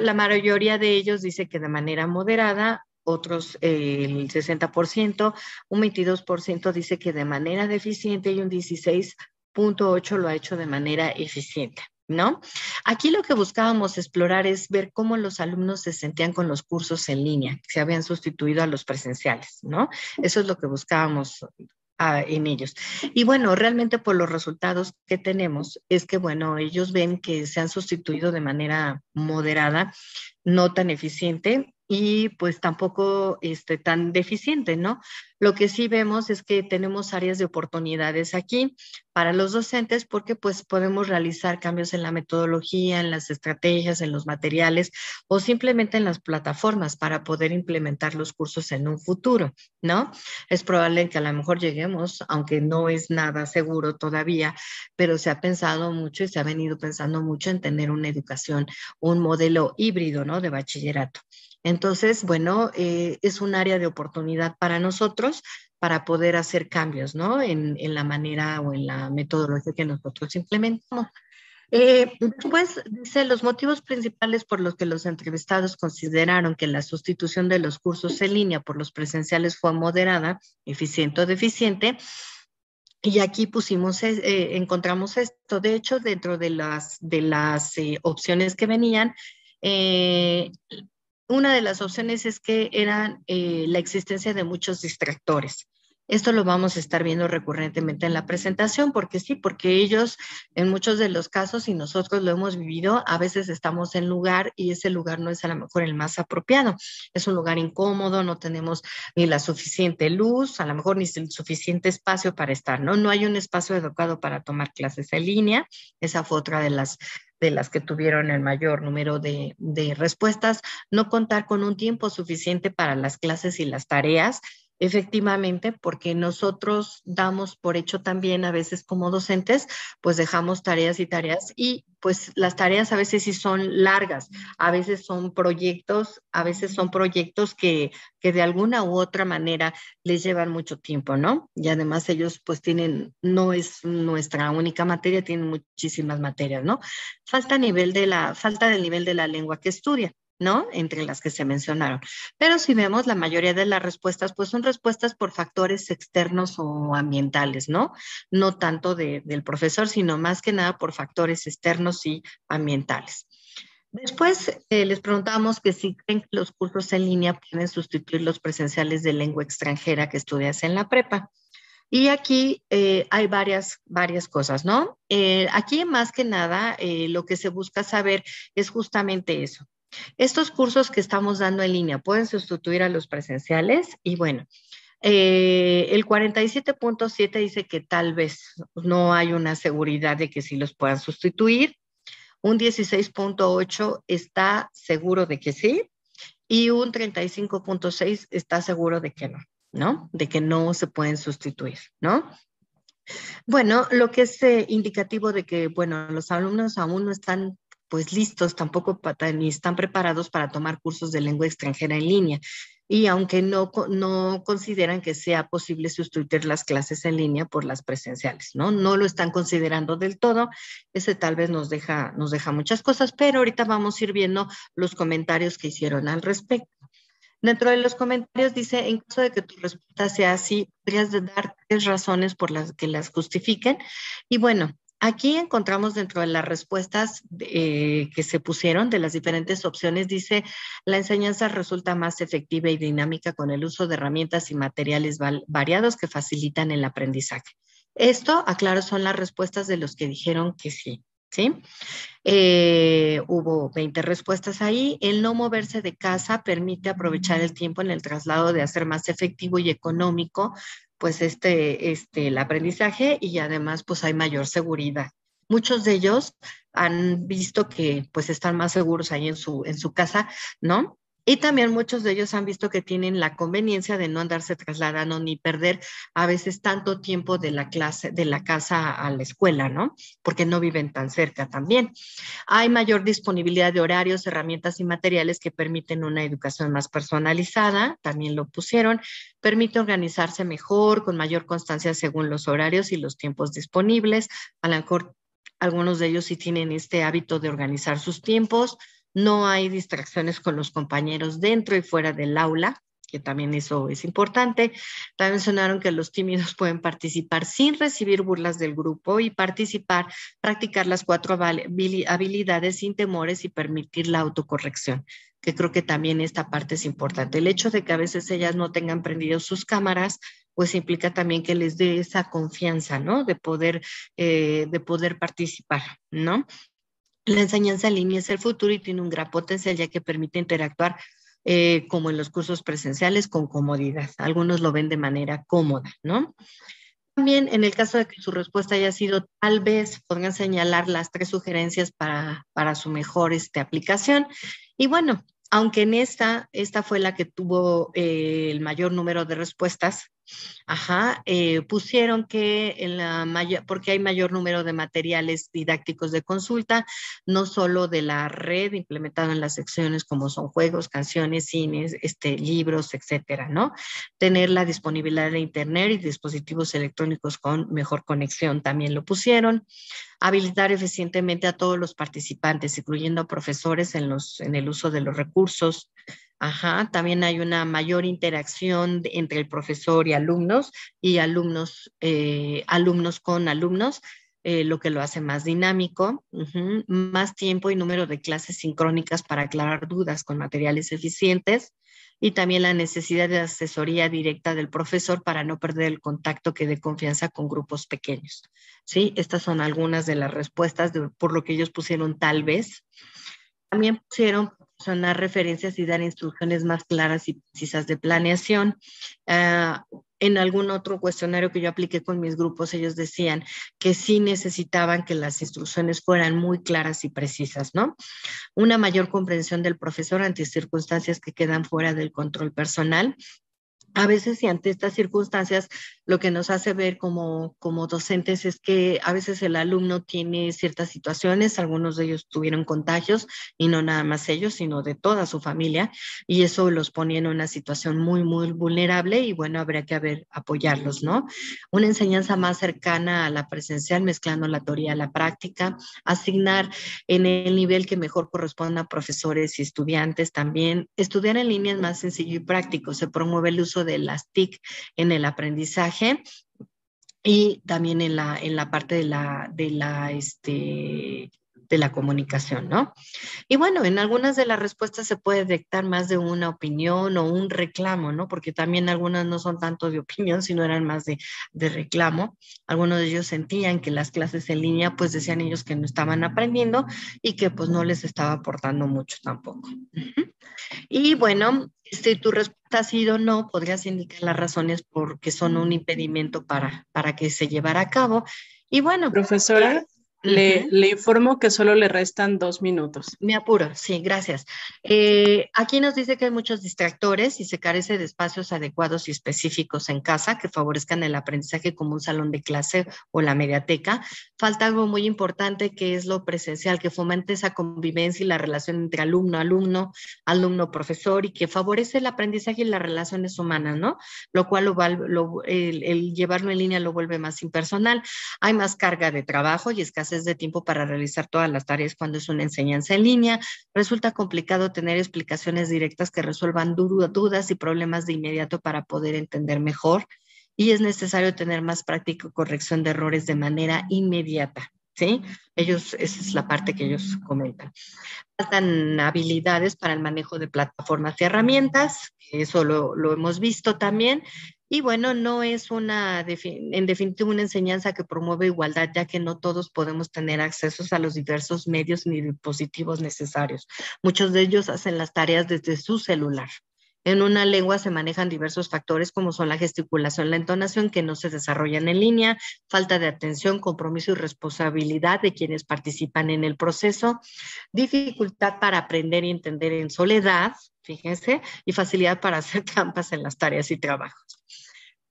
de ellos dice que de manera moderada, otros el 60%, un 22% dice que de manera deficiente y un 16.8% lo ha hecho de manera eficiente, ¿no? Aquí lo que buscábamos explorar es ver cómo los alumnos se sentían con los cursos en línea, que se habían sustituido a los presenciales, ¿no? Eso es lo que buscábamos en ellos. Y bueno, realmente por los resultados que tenemos es que, bueno, ellos ven que se han sustituido de manera moderada, no tan eficiente y pues tampoco tan deficiente, ¿no? Lo que sí vemos es que tenemos áreas de oportunidades aquí para los docentes, porque pues podemos realizar cambios en la metodología, en las estrategias, en los materiales o simplemente en las plataformas para poder implementar los cursos en un futuro, ¿no? Es probable que a lo mejor lleguemos, aunque no es nada seguro todavía, pero se ha pensado mucho y se ha venido pensando mucho en tener una educación, un modelo híbrido, ¿no? De bachillerato. Entonces, bueno, es un área de oportunidad para nosotros para poder hacer cambios, ¿no? En la manera o en la metodología que nosotros implementamos. Después dice, los motivos principales por los que los entrevistados consideraron que la sustitución de los cursos en línea por los presenciales fue moderada, eficiente o deficiente. Y aquí encontramos esto. De hecho, dentro de las opciones que venían, una de las opciones es que eran la existencia de muchos distractores. Esto lo vamos a estar viendo recurrentemente en la presentación, porque sí, porque ellos en muchos de los casos, y nosotros lo hemos vivido, a veces estamos en lugar y ese lugar no es a lo mejor el más apropiado. Es un lugar incómodo, no tenemos ni la suficiente luz, a lo mejor ni el suficiente espacio para estar, ¿no? No hay un espacio adecuado para tomar clases en línea. Esa fue otra de las que tuvieron el mayor número de respuestas. No contar con un tiempo suficiente para las clases y las tareas. Efectivamente, porque nosotros damos por hecho también a veces como docentes, pues dejamos tareas y pues las tareas a veces sí son largas, a veces son proyectos que de alguna u otra manera les llevan mucho tiempo, ¿no? Y además ellos pues no es nuestra única materia, tienen muchísimas materias, ¿no? Falta del nivel de la lengua que estudian, ¿no? Entre las que se mencionaron. Pero si vemos, la mayoría de las respuestas, pues son respuestas por factores externos o ambientales, ¿no? No tanto del profesor, sino más que nada por factores externos y ambientales. Después les preguntamos que si creen que los cursos en línea pueden sustituir los presenciales de lengua extranjera que estudias en la prepa. Y aquí hay varias cosas, ¿no? Aquí más que nada lo que se busca saber es justamente eso. Estos cursos que estamos dando en línea pueden sustituir a los presenciales y bueno, el 47.7 dice que tal vez no hay una seguridad de que sí los puedan sustituir. Un 16.8 está seguro de que sí y un 35.6 está seguro de que no, ¿no? De que no se pueden sustituir, ¿no? Bueno, lo que es indicativo de que, bueno, los alumnos aún no están pues listos tampoco ni están preparados para tomar cursos de lengua extranjera en línea. Y aunque no consideran que sea posible sustituir las clases en línea por las presenciales, ¿no? No lo están considerando del todo. Ese tal vez nos deja muchas cosas, pero ahorita vamos a ir viendo los comentarios que hicieron al respecto. Dentro de los comentarios dice, en caso de que tu respuesta sea así, podrías dar 3 razones por las que las justifiquen. Y bueno, aquí encontramos dentro de las respuestas que se pusieron de las diferentes opciones, dice, la enseñanza resulta más efectiva y dinámica con el uso de herramientas y materiales variados que facilitan el aprendizaje. Esto, aclaro, son las respuestas de los que dijeron que sí. ¿Sí? Hubo 20 respuestas ahí. El no moverse de casa permite aprovechar el tiempo en el traslado de hacer más efectivo y económico pues el aprendizaje y además pues hay mayor seguridad. Muchos de ellos han visto que pues están más seguros ahí en su casa, ¿no? Y también muchos de ellos han visto que tienen la conveniencia de no andarse trasladando ni perder a veces tanto tiempo de la casa a la escuela, ¿no? Porque no viven tan cerca también. Hay mayor disponibilidad de horarios, herramientas y materiales que permiten una educación más personalizada, también lo pusieron. Permite organizarse mejor, con mayor constancia según los horarios y los tiempos disponibles. A lo mejor algunos de ellos sí tienen este hábito de organizar sus tiempos. No hay distracciones con los compañeros dentro y fuera del aula, que también eso es importante. También mencionaron que los tímidos pueden participar sin recibir burlas del grupo y practicar las 4 habilidades sin temores y permitir la autocorrección, que creo que también esta parte es importante. El hecho de que a veces ellas no tengan prendido sus cámaras, pues implica también que les dé esa confianza, ¿no? De poder participar, ¿no? La enseñanza en línea es el futuro y tiene un gran potencial ya que permite interactuar como en los cursos presenciales con comodidad. Algunos lo ven de manera cómoda, ¿no? También en el caso de que su respuesta haya sido tal vez podrían señalar las 3 sugerencias para su mejor aplicación. Y bueno, aunque en esta fue la que tuvo el mayor número de respuestas, Pusieron que porque hay mayor número de materiales didácticos de consulta, no solo de la red implementado en las secciones como son juegos, canciones, cines, libros, etcétera, ¿no? Tener la disponibilidad de internet y dispositivos electrónicos con mejor conexión también lo pusieron. Habilitar eficientemente a todos los participantes, incluyendo a profesores en el uso de los recursos. También hay una mayor interacción entre el profesor y alumnos alumnos con alumnos, lo que lo hace más dinámico. Más tiempo y número de clases sincrónicas para aclarar dudas con materiales eficientes, y también la necesidad de asesoría directa del profesor para no perder el contacto que dé confianza con grupos pequeños. ¿Sí? Estas son algunas de las respuestas por lo que ellos pusieron tal vez. También pusieron proporcionar referencias y dar instrucciones más claras y precisas de planeación. En algún otro cuestionario que yo apliqué con mis grupos, ellos decían que sí necesitaban que las instrucciones fueran muy claras y precisas, ¿no? Una mayor comprensión del profesor ante circunstancias que quedan fuera del control personal. A veces, y ante estas circunstancias, lo que nos hace ver como docentes es que a veces el alumno tiene ciertas situaciones, algunos de ellos tuvieron contagios, y no nada más ellos, sino de toda su familia, y eso los ponía en una situación muy, muy vulnerable, y bueno, habría que apoyarlos, ¿no? Una enseñanza más cercana a la presencial, mezclando la teoría a la práctica, asignar en el nivel que mejor corresponda a profesores y estudiantes también. Estudiar en línea es más sencillo y práctico, se promueve el uso de las TIC en el aprendizaje y también en la parte de la comunicación, ¿no? Y bueno, en algunas de las respuestas se puede dictar más de una opinión o un reclamo, ¿no? Porque también algunas no son tanto de opinión, sino eran más de reclamo. Algunos de ellos sentían que las clases en línea, pues decían ellos que no estaban aprendiendo y que pues no les estaba aportando mucho tampoco. Y bueno, tu respuesta ha sido no, podrías indicar las razones por qué son un impedimento para que se llevara a cabo. Y bueno. Profesora, le informo que solo le restan 2 minutos. Me apuro, sí, gracias. Aquí nos dice que hay muchos distractores y se carece de espacios adecuados y específicos en casa que favorezcan el aprendizaje, como un salón de clase o la mediateca. Falta algo muy importante, que es lo presencial, que fomente esa convivencia y la relación entre alumno, profesor, y que favorece el aprendizaje y las relaciones humanas, ¿no? Lo cual el llevarlo en línea lo vuelve más impersonal. Hay más carga de trabajo y escasez de tiempo para realizar todas las tareas cuando es una enseñanza en línea. Resulta complicado tener explicaciones directas que resuelvan dudas y problemas de inmediato para poder entender mejor, y es necesario tener más práctica y corrección de errores de manera inmediata, ¿sí? Esa es la parte que ellos comentan. Faltan habilidades para el manejo de plataformas y herramientas, eso lo hemos visto también. Y bueno, no es en definitiva una enseñanza que promueve igualdad, ya que no todos podemos tener acceso a los diversos medios ni dispositivos necesarios. Muchos de ellos hacen las tareas desde su celular. En una lengua se manejan diversos factores como son la gesticulación, la entonación, que no se desarrollan en línea, falta de atención, compromiso y responsabilidad de quienes participan en el proceso, dificultad para aprender y entender en soledad, fíjense, y facilidad para hacer trampas en las tareas y trabajos.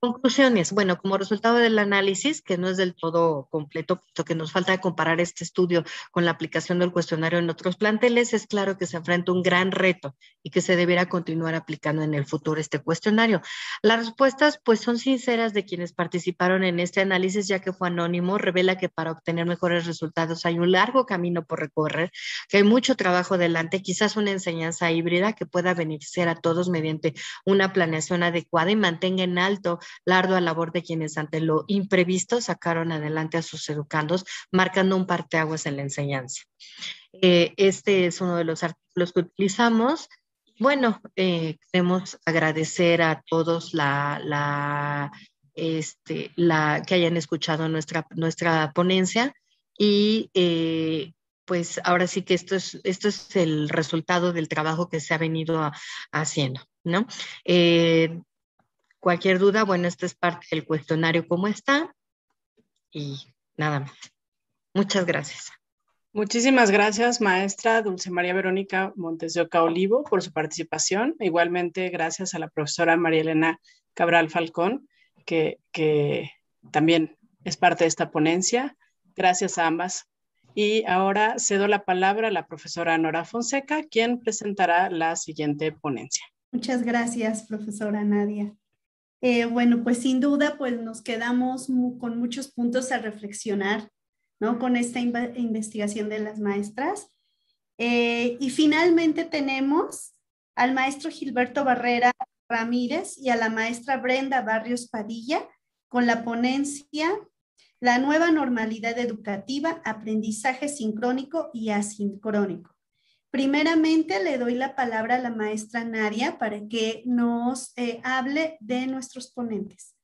Conclusiones. Bueno, como resultado del análisis, que no es del todo completo, puesto que nos falta comparar este estudio con la aplicación del cuestionario en otros planteles, es claro que se enfrenta un gran reto y que se deberá continuar aplicando en el futuro este cuestionario. Las respuestas, pues, son sinceras de quienes participaron en este análisis, ya que fue anónimo. Revela que para obtener mejores resultados hay un largo camino por recorrer, que hay mucho trabajo delante, quizás una enseñanza híbrida que pueda beneficiar a todos mediante una planeación adecuada y mantenga en alto la ardua labor de quienes ante lo imprevisto sacaron adelante a sus educandos, marcando un parteaguas en la enseñanza. Este es uno de los artículos que utilizamos. Bueno, queremos agradecer a todos que hayan escuchado nuestra ponencia, y pues ahora sí que esto es el resultado del trabajo que se ha venido haciendo, ¿no? Cualquier duda, bueno, esta es parte del cuestionario como está, y nada más. Muchas gracias. Muchísimas gracias, maestra Dulce María Verónica Montes de Oca Olivo, por su participación. Igualmente, gracias a la profesora María Elena Cabral Falcón. que también es parte de esta ponencia. Gracias a ambas. Y ahora cedo la palabra a la profesora Nora Fonseca, quien presentará la siguiente ponencia. Muchas gracias, profesora Nadia. Bueno, pues sin duda, pues nos quedamos con muchos puntos a reflexionar, ¿no? Con esta investigación de las maestras. Y finalmente tenemos al maestro Gilberto Barrera Ramírez y a la maestra Brenda Barrios Padilla con la ponencia La nueva normalidad educativa, aprendizaje sincrónico y asincrónico. Primeramente le doy la palabra a la maestra Nadia para que nos hable de nuestros ponentes.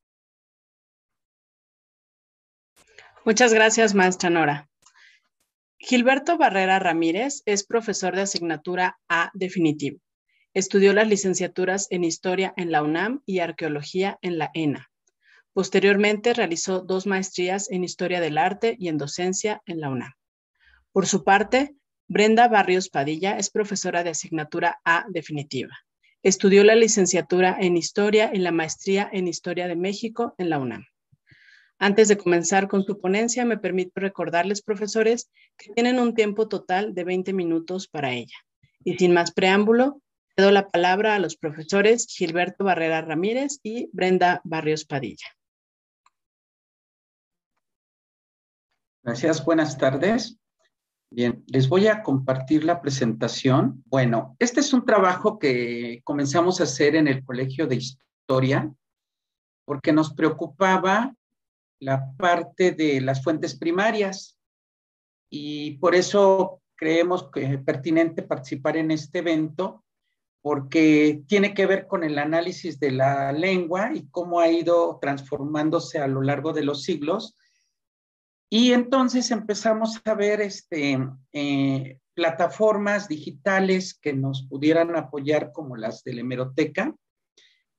Muchas gracias, maestra Nora. Gilberto Barrera Ramírez es profesor de asignatura A definitivo. Estudió las licenciaturas en Historia en la UNAM y Arqueología en la ENA. Posteriormente realizó 2 maestrías en Historia del Arte y en Docencia en la UNAM. Por su parte, Brenda Barrios Padilla es profesora de asignatura A definitiva. Estudió la licenciatura en Historia y la maestría en Historia de México en la UNAM. Antes de comenzar con su ponencia, me permito recordarles, profesores, que tienen un tiempo total de 20 minutos para ella. Y sin más preámbulo, le doy la palabra a los profesores Gilberto Barrera Ramírez y Brenda Barrios Padilla. Gracias, buenas tardes. Bien, les voy a compartir la presentación. Bueno, este es un trabajo que comenzamos a hacer en el Colegio de Historia porque nos preocupaba la parte de las fuentes primarias y por eso creemos que es pertinente participar en este evento porque tiene que ver con el análisis de la lengua y cómo ha ido transformándose a lo largo de los siglos. Y entonces empezamos a ver plataformas digitales que nos pudieran apoyar como las de la hemeroteca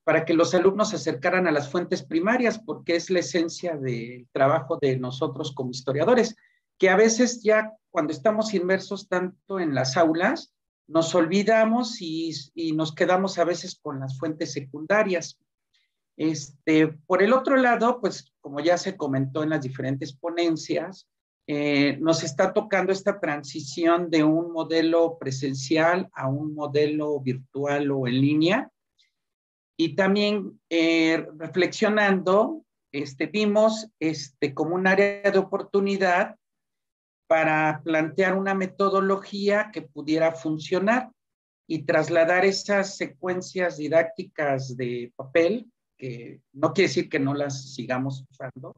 para que los alumnos se acercaran a las fuentes primarias porque es la esencia del trabajo de nosotros como historiadores, que a veces ya cuando estamos inmersos tanto en las aulas nos olvidamos y nos quedamos a veces con las fuentes secundarias. Por el otro lado, pues como ya se comentó en las diferentes ponencias, nos está tocando esta transición de un modelo presencial a un modelo virtual o en línea. Y también reflexionando, vimos como un área de oportunidad para plantear una metodología que pudiera funcionar y trasladar esas secuencias didácticas de papel, que no quiere decir que no las sigamos usando,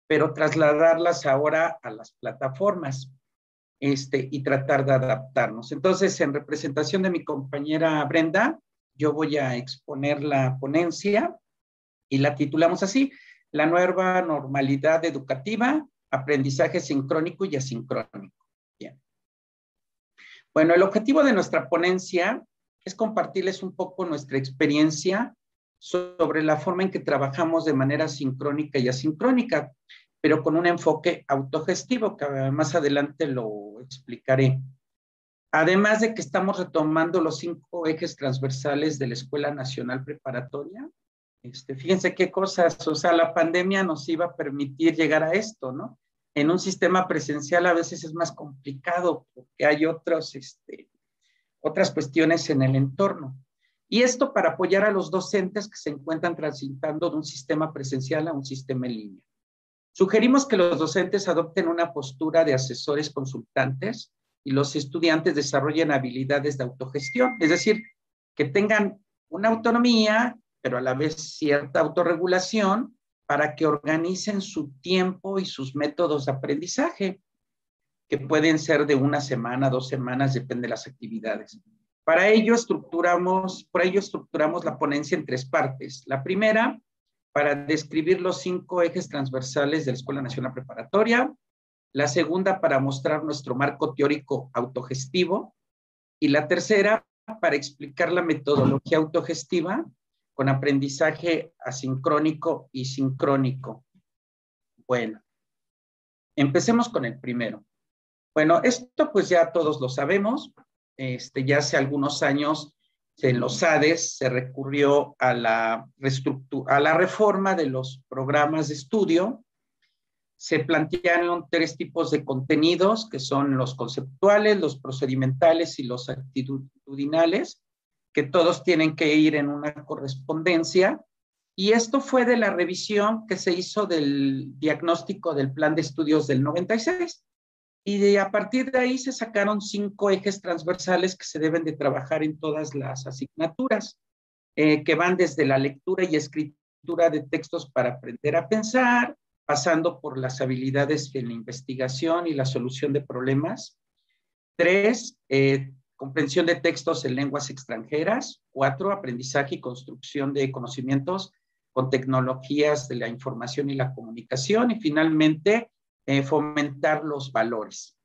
pero trasladarlas ahora a las plataformas y tratar de adaptarnos. Entonces, en representación de mi compañera Brenda, yo voy a exponer la ponencia y la titulamos así, La nueva normalidad educativa, aprendizaje sincrónico y asincrónico. Bien. Bueno, el objetivo de nuestra ponencia es compartirles un poco nuestra experiencia sobre la forma en que trabajamos de manera sincrónica y asincrónica, pero con un enfoque autogestivo, que más adelante lo explicaré. Además de que estamos retomando los 5 ejes transversales de la Escuela Nacional Preparatoria. Fíjense qué cosas, o sea, la pandemia nos iba a permitir llegar a esto, ¿no? En un sistema presencial a veces es más complicado porque hay otras cuestiones en el entorno. Y esto para apoyar a los docentes que se encuentran transitando de un sistema presencial a un sistema en línea. Sugerimos que los docentes adopten una postura de asesores consultantes y los estudiantes desarrollen habilidades de autogestión, es decir, que tengan una autonomía, pero a la vez cierta autorregulación para que organicen su tiempo y sus métodos de aprendizaje, que pueden ser de 1 semana, 2 semanas, depende de las actividades. Por ello estructuramos la ponencia en 3 partes. La primera, para describir los 5 ejes transversales de la Escuela Nacional Preparatoria. La segunda, para mostrar nuestro marco teórico autogestivo. Y la tercera, para explicar la metodología autogestiva con aprendizaje asincrónico y sincrónico. Bueno, empecemos con el primero. Bueno, esto pues ya todos lo sabemos. Ya hace algunos años en los SADES se recurrió a la reforma de los programas de estudio. Se plantearon 3 tipos de contenidos, que son los conceptuales, los procedimentales y los actitudinales, que todos tienen que ir en una correspondencia. Y esto fue de la revisión que se hizo del diagnóstico del plan de estudios del 96. Y a partir de ahí se sacaron 5 ejes transversales que se deben de trabajar en todas las asignaturas, que van desde la lectura y escritura de textos para aprender a pensar, pasando por las habilidades en la investigación y la solución de problemas. 3, comprensión de textos en lenguas extranjeras. 4, aprendizaje y construcción de conocimientos con tecnologías de la información y la comunicación. Y finalmente, fomentar los valores.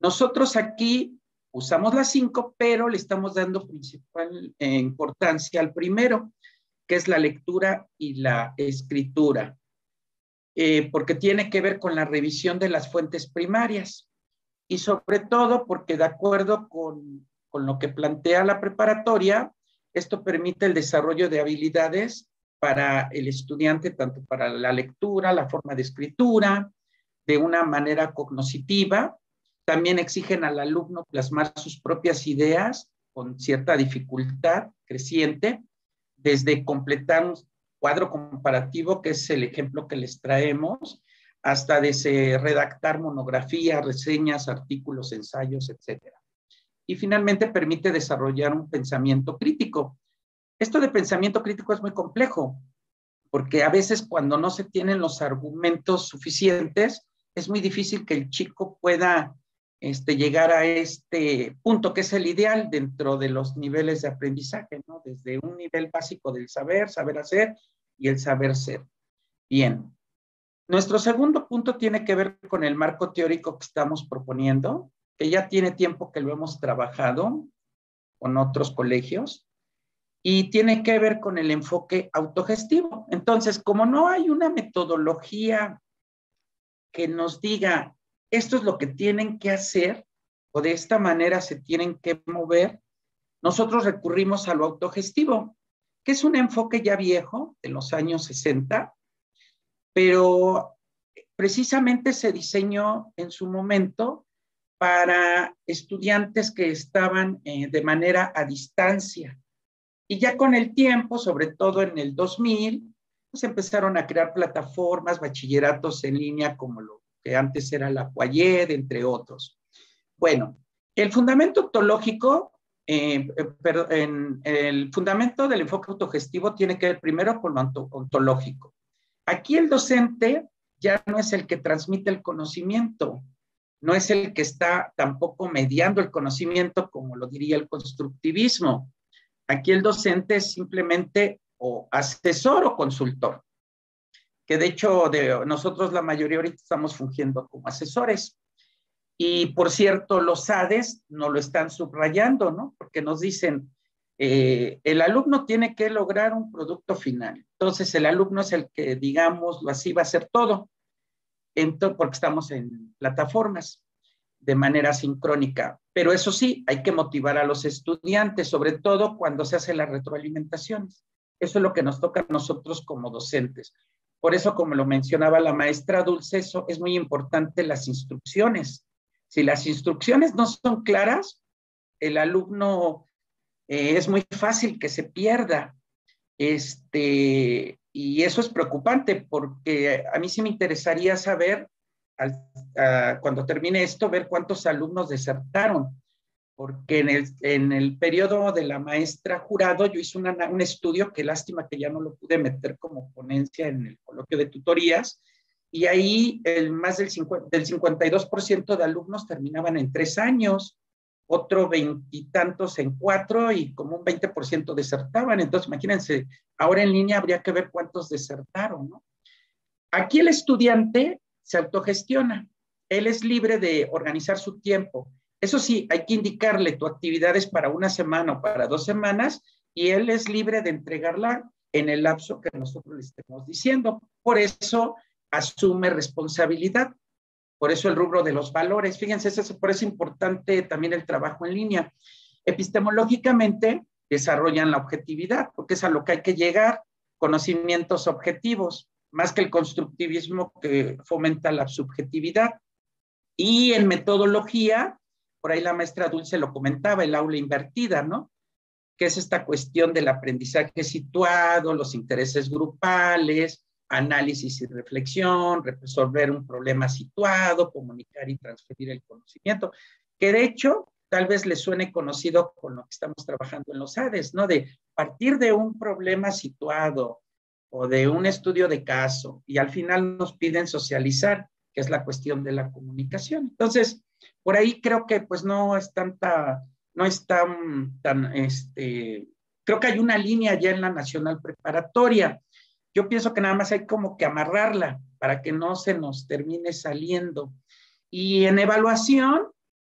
Nosotros aquí usamos las 5, pero le estamos dando principal importancia al primero, que es la lectura y la escritura, porque tiene que ver con la revisión de las fuentes primarias y sobre todo porque de acuerdo con lo que plantea la preparatoria, esto permite el desarrollo de habilidades para el estudiante, tanto para la lectura, la forma de escritura, de una manera cognoscitiva. También exigen al alumno plasmar sus propias ideas con cierta dificultad creciente, desde completar un cuadro comparativo, que es el ejemplo que les traemos, hasta desde redactar monografías, reseñas, artículos, ensayos, etc. Y finalmente permite desarrollar un pensamiento crítico. Esto de pensamiento crítico es muy complejo, porque a veces cuando no se tienen los argumentos suficientes, es muy difícil que el chico pueda llegar a este punto, que es el ideal dentro de los niveles de aprendizaje, ¿no? Desde un nivel básico del saber hacer y el saber ser. Bien. Nuestro segundo punto tiene que ver con el marco teórico que estamos proponiendo, que ya tiene tiempo que lo hemos trabajado con otros colegios, y tiene que ver con el enfoque autogestivo. Entonces, como no hay una metodología que nos diga esto es lo que tienen que hacer o de esta manera se tienen que mover, nosotros recurrimos a lo autogestivo, que es un enfoque ya viejo, de los años 60, pero precisamente se diseñó en su momento para estudiantes que estaban de manera a distancia. Y ya con el tiempo, sobre todo en el 2000, pues empezaron a crear plataformas, bachilleratos en línea como lo que antes era la UAYED, entre otros. Bueno, el fundamento ontológico, el fundamento del enfoque autogestivo tiene que ver primero con lo ontológico. Aquí el docente ya no es el que transmite el conocimiento, no es el que está tampoco mediando el conocimiento como lo diría el constructivismo. Aquí el docente es simplemente o asesor o consultor, que de hecho nosotros la mayoría ahorita estamos fungiendo como asesores. Y por cierto, los SADES nos lo están subrayando, ¿no? Porque nos dicen, el alumno tiene que lograr un producto final. Entonces el alumno es el que, digámoslo así, va a hacer todo, porque estamos en plataformas de manera sincrónica. Pero eso sí, hay que motivar a los estudiantes, sobre todo cuando se hacen las retroalimentaciones. Eso es lo que nos toca a nosotros como docentes. Por eso, como lo mencionaba la maestra Dulce, eso es muy importante, las instrucciones. Si las instrucciones no son claras, el alumno es muy fácil que se pierda. Y eso es preocupante porque a mí sí me interesaría saber, cuando termine esto, ver cuántos alumnos desertaron. Porque en el periodo de la maestra Jurado yo hice un estudio, que lástima que ya no lo pude meter como ponencia en el coloquio de tutorías, y ahí más del 52% de alumnos terminaban en 3 años, otro 20 y tantos en 4 y como un 20% desertaban. Entonces imagínense, ahora en línea habría que ver cuántos desertaron, ¿no? Aquí el estudiante se autogestiona, él es libre de organizar su tiempo. Eso sí, hay que indicarle tu actividad es para 1 semana o para 2 semanas y él es libre de entregarla en el lapso que nosotros le estemos diciendo. Por eso asume responsabilidad. Por eso el rubro de los valores. Fíjense, por eso es importante también el trabajo en línea. Epistemológicamente, desarrollan la objetividad, porque es a lo que hay que llegar, conocimientos objetivos, más que el constructivismo que fomenta la subjetividad. Y en metodología, por ahí la maestra Dulce lo comentaba, el aula invertida, ¿no? Que es esta cuestión del aprendizaje situado, los intereses grupales, análisis y reflexión, resolver un problema situado, comunicar y transferir el conocimiento, que de hecho tal vez les suene conocido con lo que estamos trabajando en los ADES, ¿no? De partir de un problema situado o de un estudio de caso y al final nos piden socializar, que es la cuestión de la comunicación. Entonces, por ahí creo que pues no es tanta, no es tan, creo que hay una línea ya en la nacional preparatoria. Yo pienso que nada más hay como que amarrarla para que no se nos termine saliendo. Y en evaluación,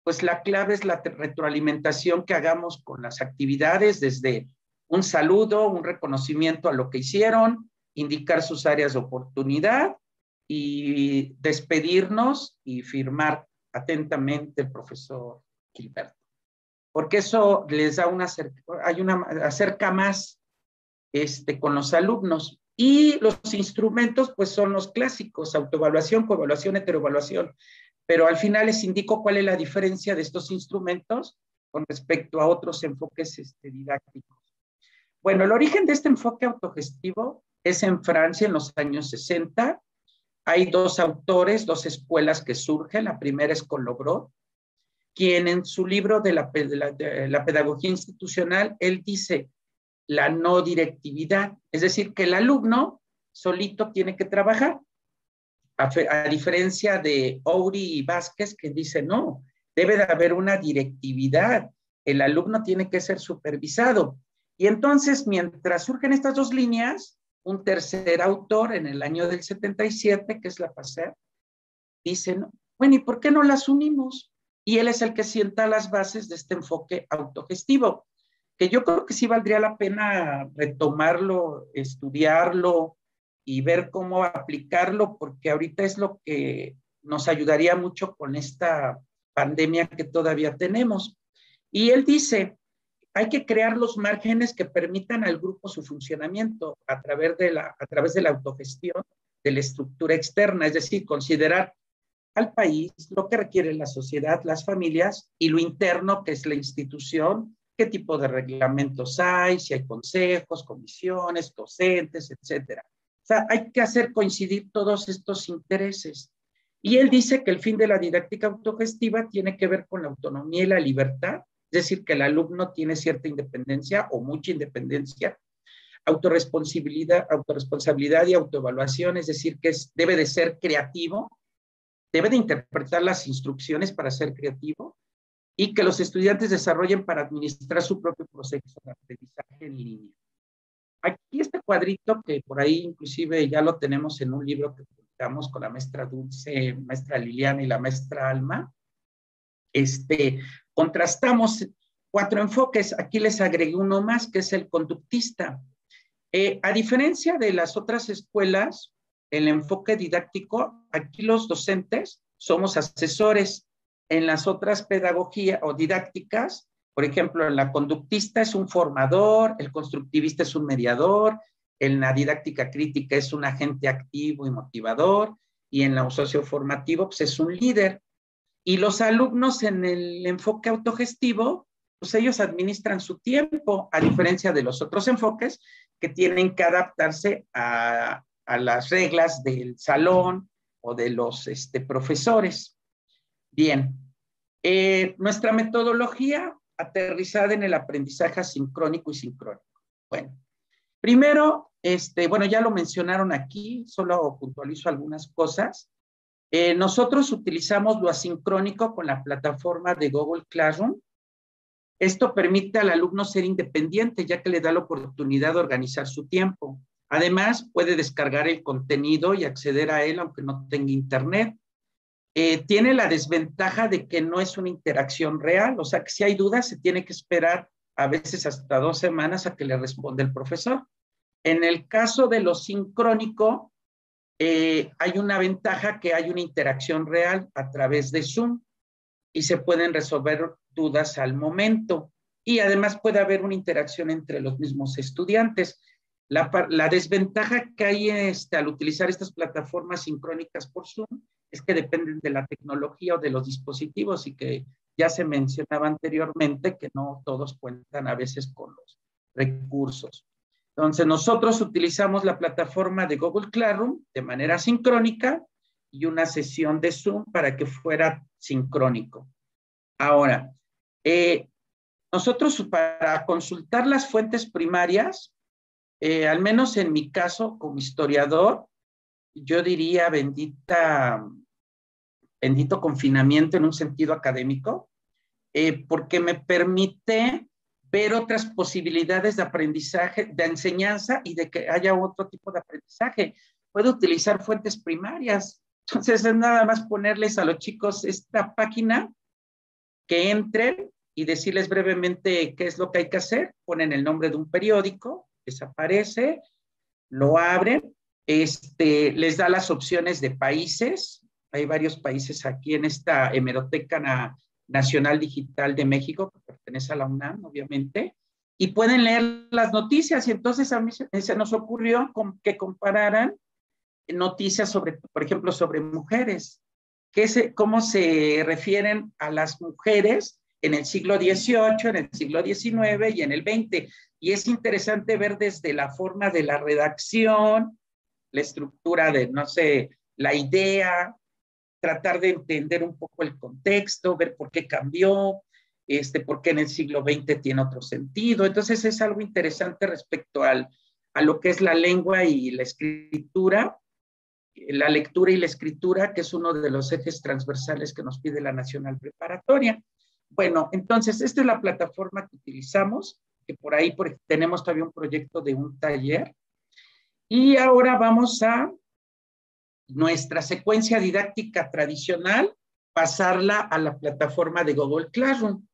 pues la clave es la retroalimentación que hagamos con las actividades, desde un saludo, un reconocimiento a lo que hicieron, indicar sus áreas de oportunidad y despedirnos y firmar atentamente el profesor Gilberto. Porque eso les da acerca más con los alumnos. Y los instrumentos, pues son los clásicos, autoevaluación, coevaluación, heteroevaluación. Pero al final les indico cuál es la diferencia de estos instrumentos con respecto a otros enfoques didácticos. Bueno, el origen de este enfoque autogestivo es en Francia en los años 60. Hay dos autores, dos escuelas que surgen. La primera es Colobro, quien en su libro de la pedagogía institucional, él dice la no directividad, es decir, que el alumno solito tiene que trabajar, a diferencia de Oury y Vázquez, que dice no, debe de haber una directividad, el alumno tiene que ser supervisado. Y entonces, mientras surgen estas dos líneas, un tercer autor en el año del 77, que es Lapasser, dice, no, bueno, ¿y por qué no las unimos? Y él es el que sienta las bases de este enfoque autogestivo, que yo creo que sí valdría la pena retomarlo, estudiarlo y ver cómo aplicarlo, porque ahorita es lo que nos ayudaría mucho con esta pandemia que todavía tenemos. Y él dice, hay que crear los márgenes que permitan al grupo su funcionamiento a través de la autogestión de la estructura externa, es decir, considerar al país, lo que requiere la sociedad, las familias, y lo interno, que es la institución, qué tipo de reglamentos hay, si hay consejos, comisiones, docentes, etcétera. O sea, hay que hacer coincidir todos estos intereses. Y él dice que el fin de la didáctica autogestiva tiene que ver con la autonomía y la libertad, es decir, que el alumno tiene cierta independencia o mucha independencia, autorresponsabilidad y autoevaluación, es decir, que debe de ser creativo, debe de interpretar las instrucciones para ser creativo, y que los estudiantes desarrollen para administrar su propio proceso de aprendizaje en línea. Aquí este cuadrito, que por ahí inclusive ya lo tenemos en un libro que publicamos con la maestra Dulce, maestra Liliana y la maestra Alma, contrastamos 4 enfoques. Aquí les agregué uno más, que es el conductista. A diferencia de las otras escuelas, el enfoque didáctico, aquí los docentes somos asesores. En las otras pedagogías o didácticas, por ejemplo, en la conductista es un formador, el constructivista es un mediador, en la didáctica crítica es un agente activo y motivador, y en lo socioformativo pues es un líder. Y los alumnos en el enfoque autogestivo, pues ellos administran su tiempo, a diferencia de los otros enfoques que tienen que adaptarse a las reglas del salón o de los profesores. Bien, nuestra metodología aterrizada en el aprendizaje asincrónico y sincrónico. Bueno, primero, bueno, ya lo mencionaron aquí, solo puntualizo algunas cosas. Nosotros utilizamos lo asincrónico con la plataforma de Google Classroom. Esto permite al alumno ser independiente, ya que le da la oportunidad de organizar su tiempo. Además, puede descargar el contenido y acceder a él aunque no tenga internet. Tiene la desventaja de que no es una interacción real, o sea que si hay dudas se tiene que esperar a veces hasta 2 semanas a que le responda el profesor. En el caso de lo sincrónico, hay una ventaja que hay una interacción real a través de Zoom y se pueden resolver dudas al momento. y además puede haber una interacción entre los mismos estudiantes. La desventaja que hay al utilizar estas plataformas sincrónicas por Zoom es que dependen de la tecnología o de los dispositivos y que ya se mencionaba anteriormente que no todos cuentan a veces con los recursos. Entonces, nosotros utilizamos la plataforma de Google Classroom de manera sincrónica y una sesión de Zoom para que fuera sincrónico. Ahora, nosotros para consultar las fuentes primarias, al menos en mi caso como historiador, yo diría bendito confinamiento en un sentido académico, porque me permite ver otras posibilidades de aprendizaje, de enseñanza y de que haya otro tipo de aprendizaje. Puedo utilizar fuentes primarias. Entonces es nada más ponerles a los chicos esta página, que entren y decirles brevemente qué es lo que hay que hacer. Ponen el nombre de un periódico, desaparece, lo abren, les da las opciones de países. Hay varios países aquí en esta Hemeroteca Nacional Digital de México, que pertenece a la UNAM, obviamente, y pueden leer las noticias. Y entonces a mí se nos ocurrió que compararan noticias sobre, por ejemplo, sobre mujeres, cómo se refieren a las mujeres en el siglo XVIII, en el siglo XIX y en el XX. Y es interesante ver desde la forma de la redacción, la estructura de, no sé, la idea, tratar de entender un poco el contexto, ver por qué cambió, por qué en el siglo XX tiene otro sentido. Entonces es algo interesante respecto a lo que es la lengua y la escritura, la lectura y la escritura, que es uno de los ejes transversales que nos pide la Nacional Preparatoria. Bueno, entonces esta es la plataforma que utilizamos, que por ahí tenemos todavía un proyecto de un taller. Y ahora vamos a nuestra secuencia didáctica tradicional, pasarla a la plataforma de Google Classroom.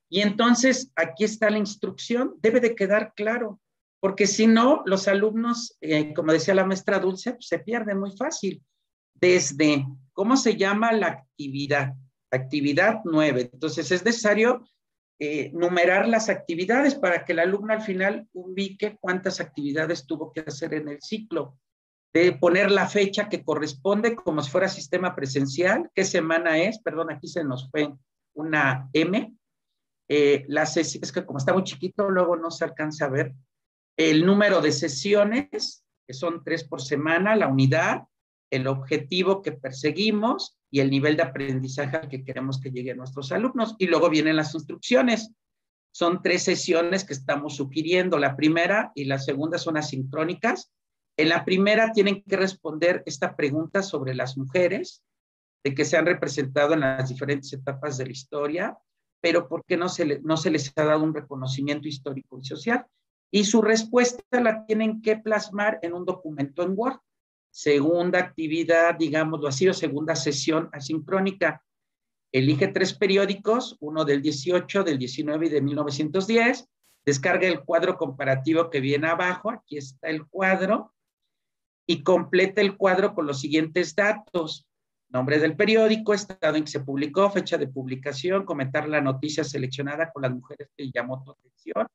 Y entonces aquí está la instrucción, debe de quedar claro, porque si no, los alumnos, como decía la maestra Dulce, pues se pierden muy fácil. Desde, ¿cómo se llama la actividad? Actividad 9. Entonces es necesario numerar las actividades para que el alumno al final ubique cuántas actividades tuvo que hacer en el ciclo. De poner la fecha que corresponde como si fuera sistema presencial, qué semana es, perdón, aquí se nos fue una M. Es que como está muy chiquito, luego no se alcanza a ver. El número de sesiones, que son 3 por semana, la unidad, el objetivo que perseguimos y el nivel de aprendizaje al que queremos que lleguen nuestros alumnos. Y luego vienen las instrucciones. Son 3 sesiones que estamos sugiriendo. La primera y la segunda son asincrónicas. En la primera tienen que responder esta pregunta sobre las mujeres, de que se han representado en las diferentes etapas de la historia, pero ¿por qué no se les ha dado un reconocimiento histórico y social? Y su respuesta la tienen que plasmar en un documento en Word. Segunda actividad, digámoslo así, o segunda sesión asincrónica. Elige 3 periódicos, uno del 18, del 19 y de 1910. Descarga el cuadro comparativo que viene abajo. Aquí está el cuadro. Y completa el cuadro con los siguientes datos: nombre del periódico, estado en que se publicó, fecha de publicación, comentar la noticia seleccionada con las mujeres que llamó tu atención,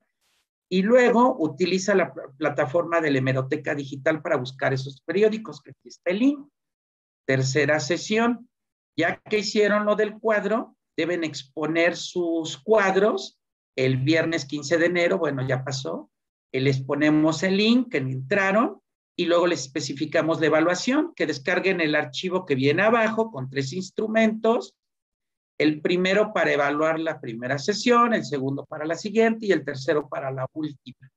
y luego utiliza la plataforma de la Hemeroteca Digital para buscar esos periódicos, que aquí está el link. Tercera sesión, ya que hicieron lo del cuadro, deben exponer sus cuadros el viernes 15 de enero, bueno, ya pasó, les ponemos el link que entraron, y luego les especificamos la evaluación, que descarguen el archivo que viene abajo con 3 instrumentos, el primero para evaluar la primera sesión, el segundo para la siguiente y el tercero para la última.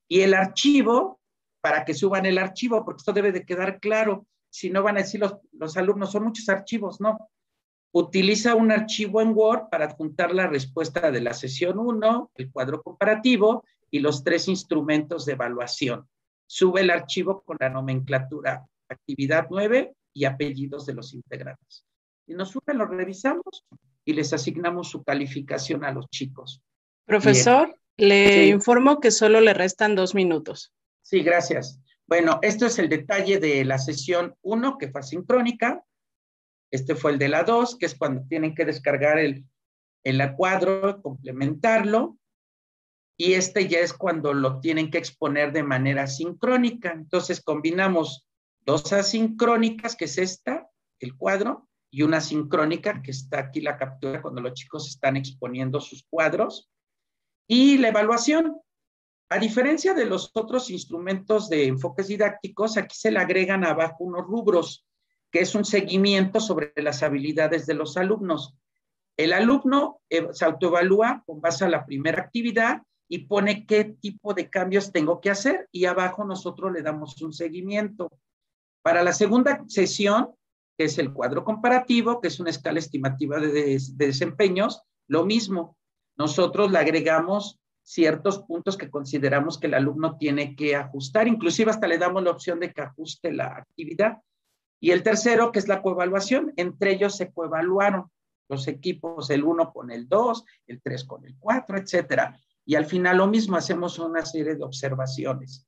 Y el archivo, para que suban el archivo, porque esto debe de quedar claro, si no van a decir los alumnos, son muchos archivos, no. Utiliza un archivo en Word para adjuntar la respuesta de la sesión 1, el cuadro comparativo y los 3 instrumentos de evaluación. Sube el archivo con la nomenclatura actividad 9 y apellidos de los integrantes. Y nos sube, lo revisamos y les asignamos su calificación a los chicos. Profesor, le informo que solo le restan 2 minutos. Sí, gracias. Bueno, esto es el detalle de la sesión 1, que fue asincrónica. Este fue el de la 2, que es cuando tienen que descargar el cuadro, complementarlo. y este ya es cuando lo tienen que exponer de manera sincrónica. Entonces combinamos dos asincrónicas, que es esta, el cuadro, y una sincrónica, que está aquí la captura cuando los chicos están exponiendo sus cuadros, y la evaluación. A diferencia de los otros instrumentos de enfoques didácticos, aquí se le agregan abajo unos rubros, que es un seguimiento sobre las habilidades de los alumnos. El alumno se autoevalúa con base a la primera actividad y pone qué tipo de cambios tengo que hacer, y abajo nosotros le damos un seguimiento. Para la segunda sesión, que es el cuadro comparativo, que es una escala estimativa de desempeños, lo mismo. Nosotros le agregamos ciertos puntos que consideramos que el alumno tiene que ajustar, inclusive hasta le damos la opción de que ajuste la actividad. Y el tercero, que es la coevaluación, entre ellos se coevaluaron los equipos, el 1 con el 2, el 3 con el 4, etcétera. Y al final lo mismo, hacemos una serie de observaciones.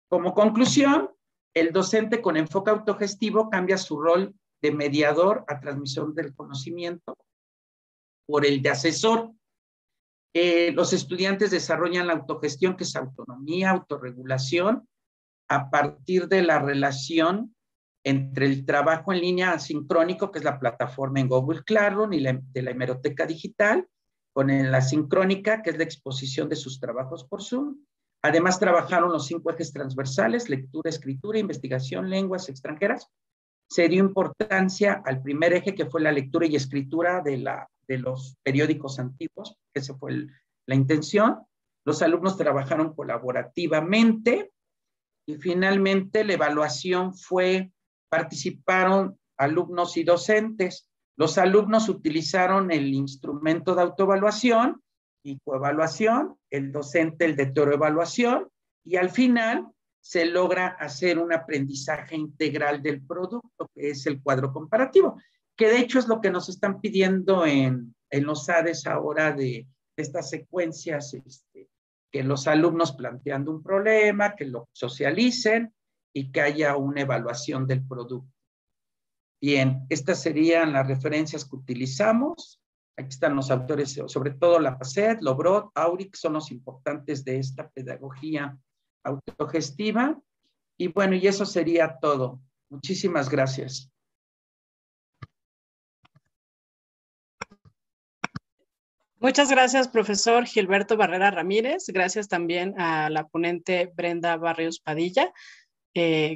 Como conclusión, el docente con enfoque autogestivo cambia su rol de mediador a transmisión del conocimiento por el de asesor. Los estudiantes desarrollan la autogestión, que es autonomía, autorregulación, a partir de la relación entre el trabajo en línea asincrónico, que es la plataforma en Google Classroom, y de la hemeroteca digital, con la sincrónica, que es la exposición de sus trabajos por Zoom. Además, trabajaron los 5 ejes transversales: lectura, escritura, investigación, lenguas extranjeras. Se dio importancia al primer eje, que fue la lectura y escritura de los periódicos antiguos, que esa fue la intención. Los alumnos trabajaron colaborativamente, y finalmente la evaluación participaron alumnos y docentes. Los alumnos utilizaron el instrumento de autoevaluación y coevaluación, el docente el de teorevaluación, y al final se logra hacer un aprendizaje integral del producto, que es el cuadro comparativo, que de hecho es lo que nos están pidiendo en los ADES ahora, de estas secuencias, que los alumnos planteando un problema, que lo socialicen y que haya una evaluación del producto. Bien, estas serían las referencias que utilizamos. Aquí están los autores, sobre todo Lapasset, Lobrot, Aurich, son los importantes de esta pedagogía autogestiva. Y bueno, y eso sería todo. Muchísimas gracias. Muchas gracias, profesor Gilberto Barrera Ramírez. Gracias también a la ponente Brenda Barrios Padilla.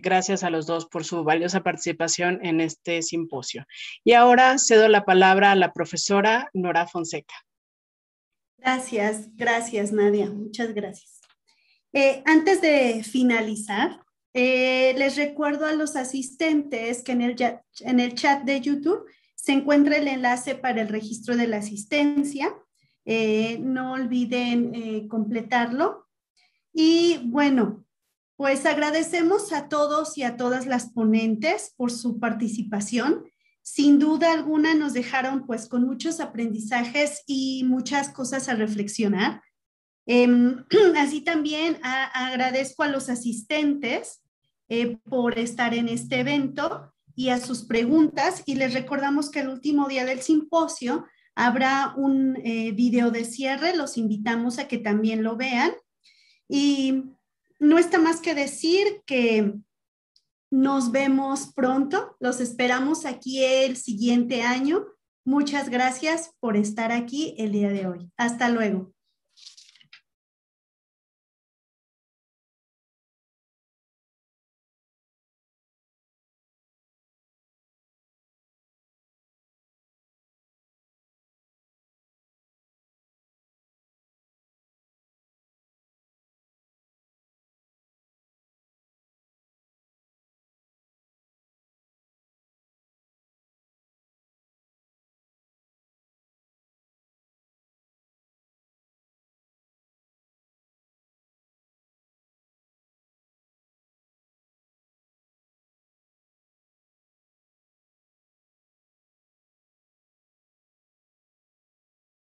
Gracias a los dos por su valiosa participación en este simposio. Y ahora cedo la palabra a la profesora Nora Fonseca. Gracias Nadia, muchas gracias. Antes de finalizar, les recuerdo a los asistentes que en el chat de YouTube se encuentra el enlace para el registro de la asistencia. No olviden completarlo. Y bueno, pues agradecemos a todos y a todas las ponentes por su participación. Sin duda alguna nos dejaron pues con muchos aprendizajes y muchas cosas a reflexionar. Así también agradezco a los asistentes por estar en este evento y a sus preguntas, y les recordamos que el último día del simposio habrá un video de cierre. Los invitamos a que también lo vean. Y no está más que decir que nos vemos pronto, los esperamos aquí el siguiente año. Muchas gracias por estar aquí el día de hoy. Hasta luego.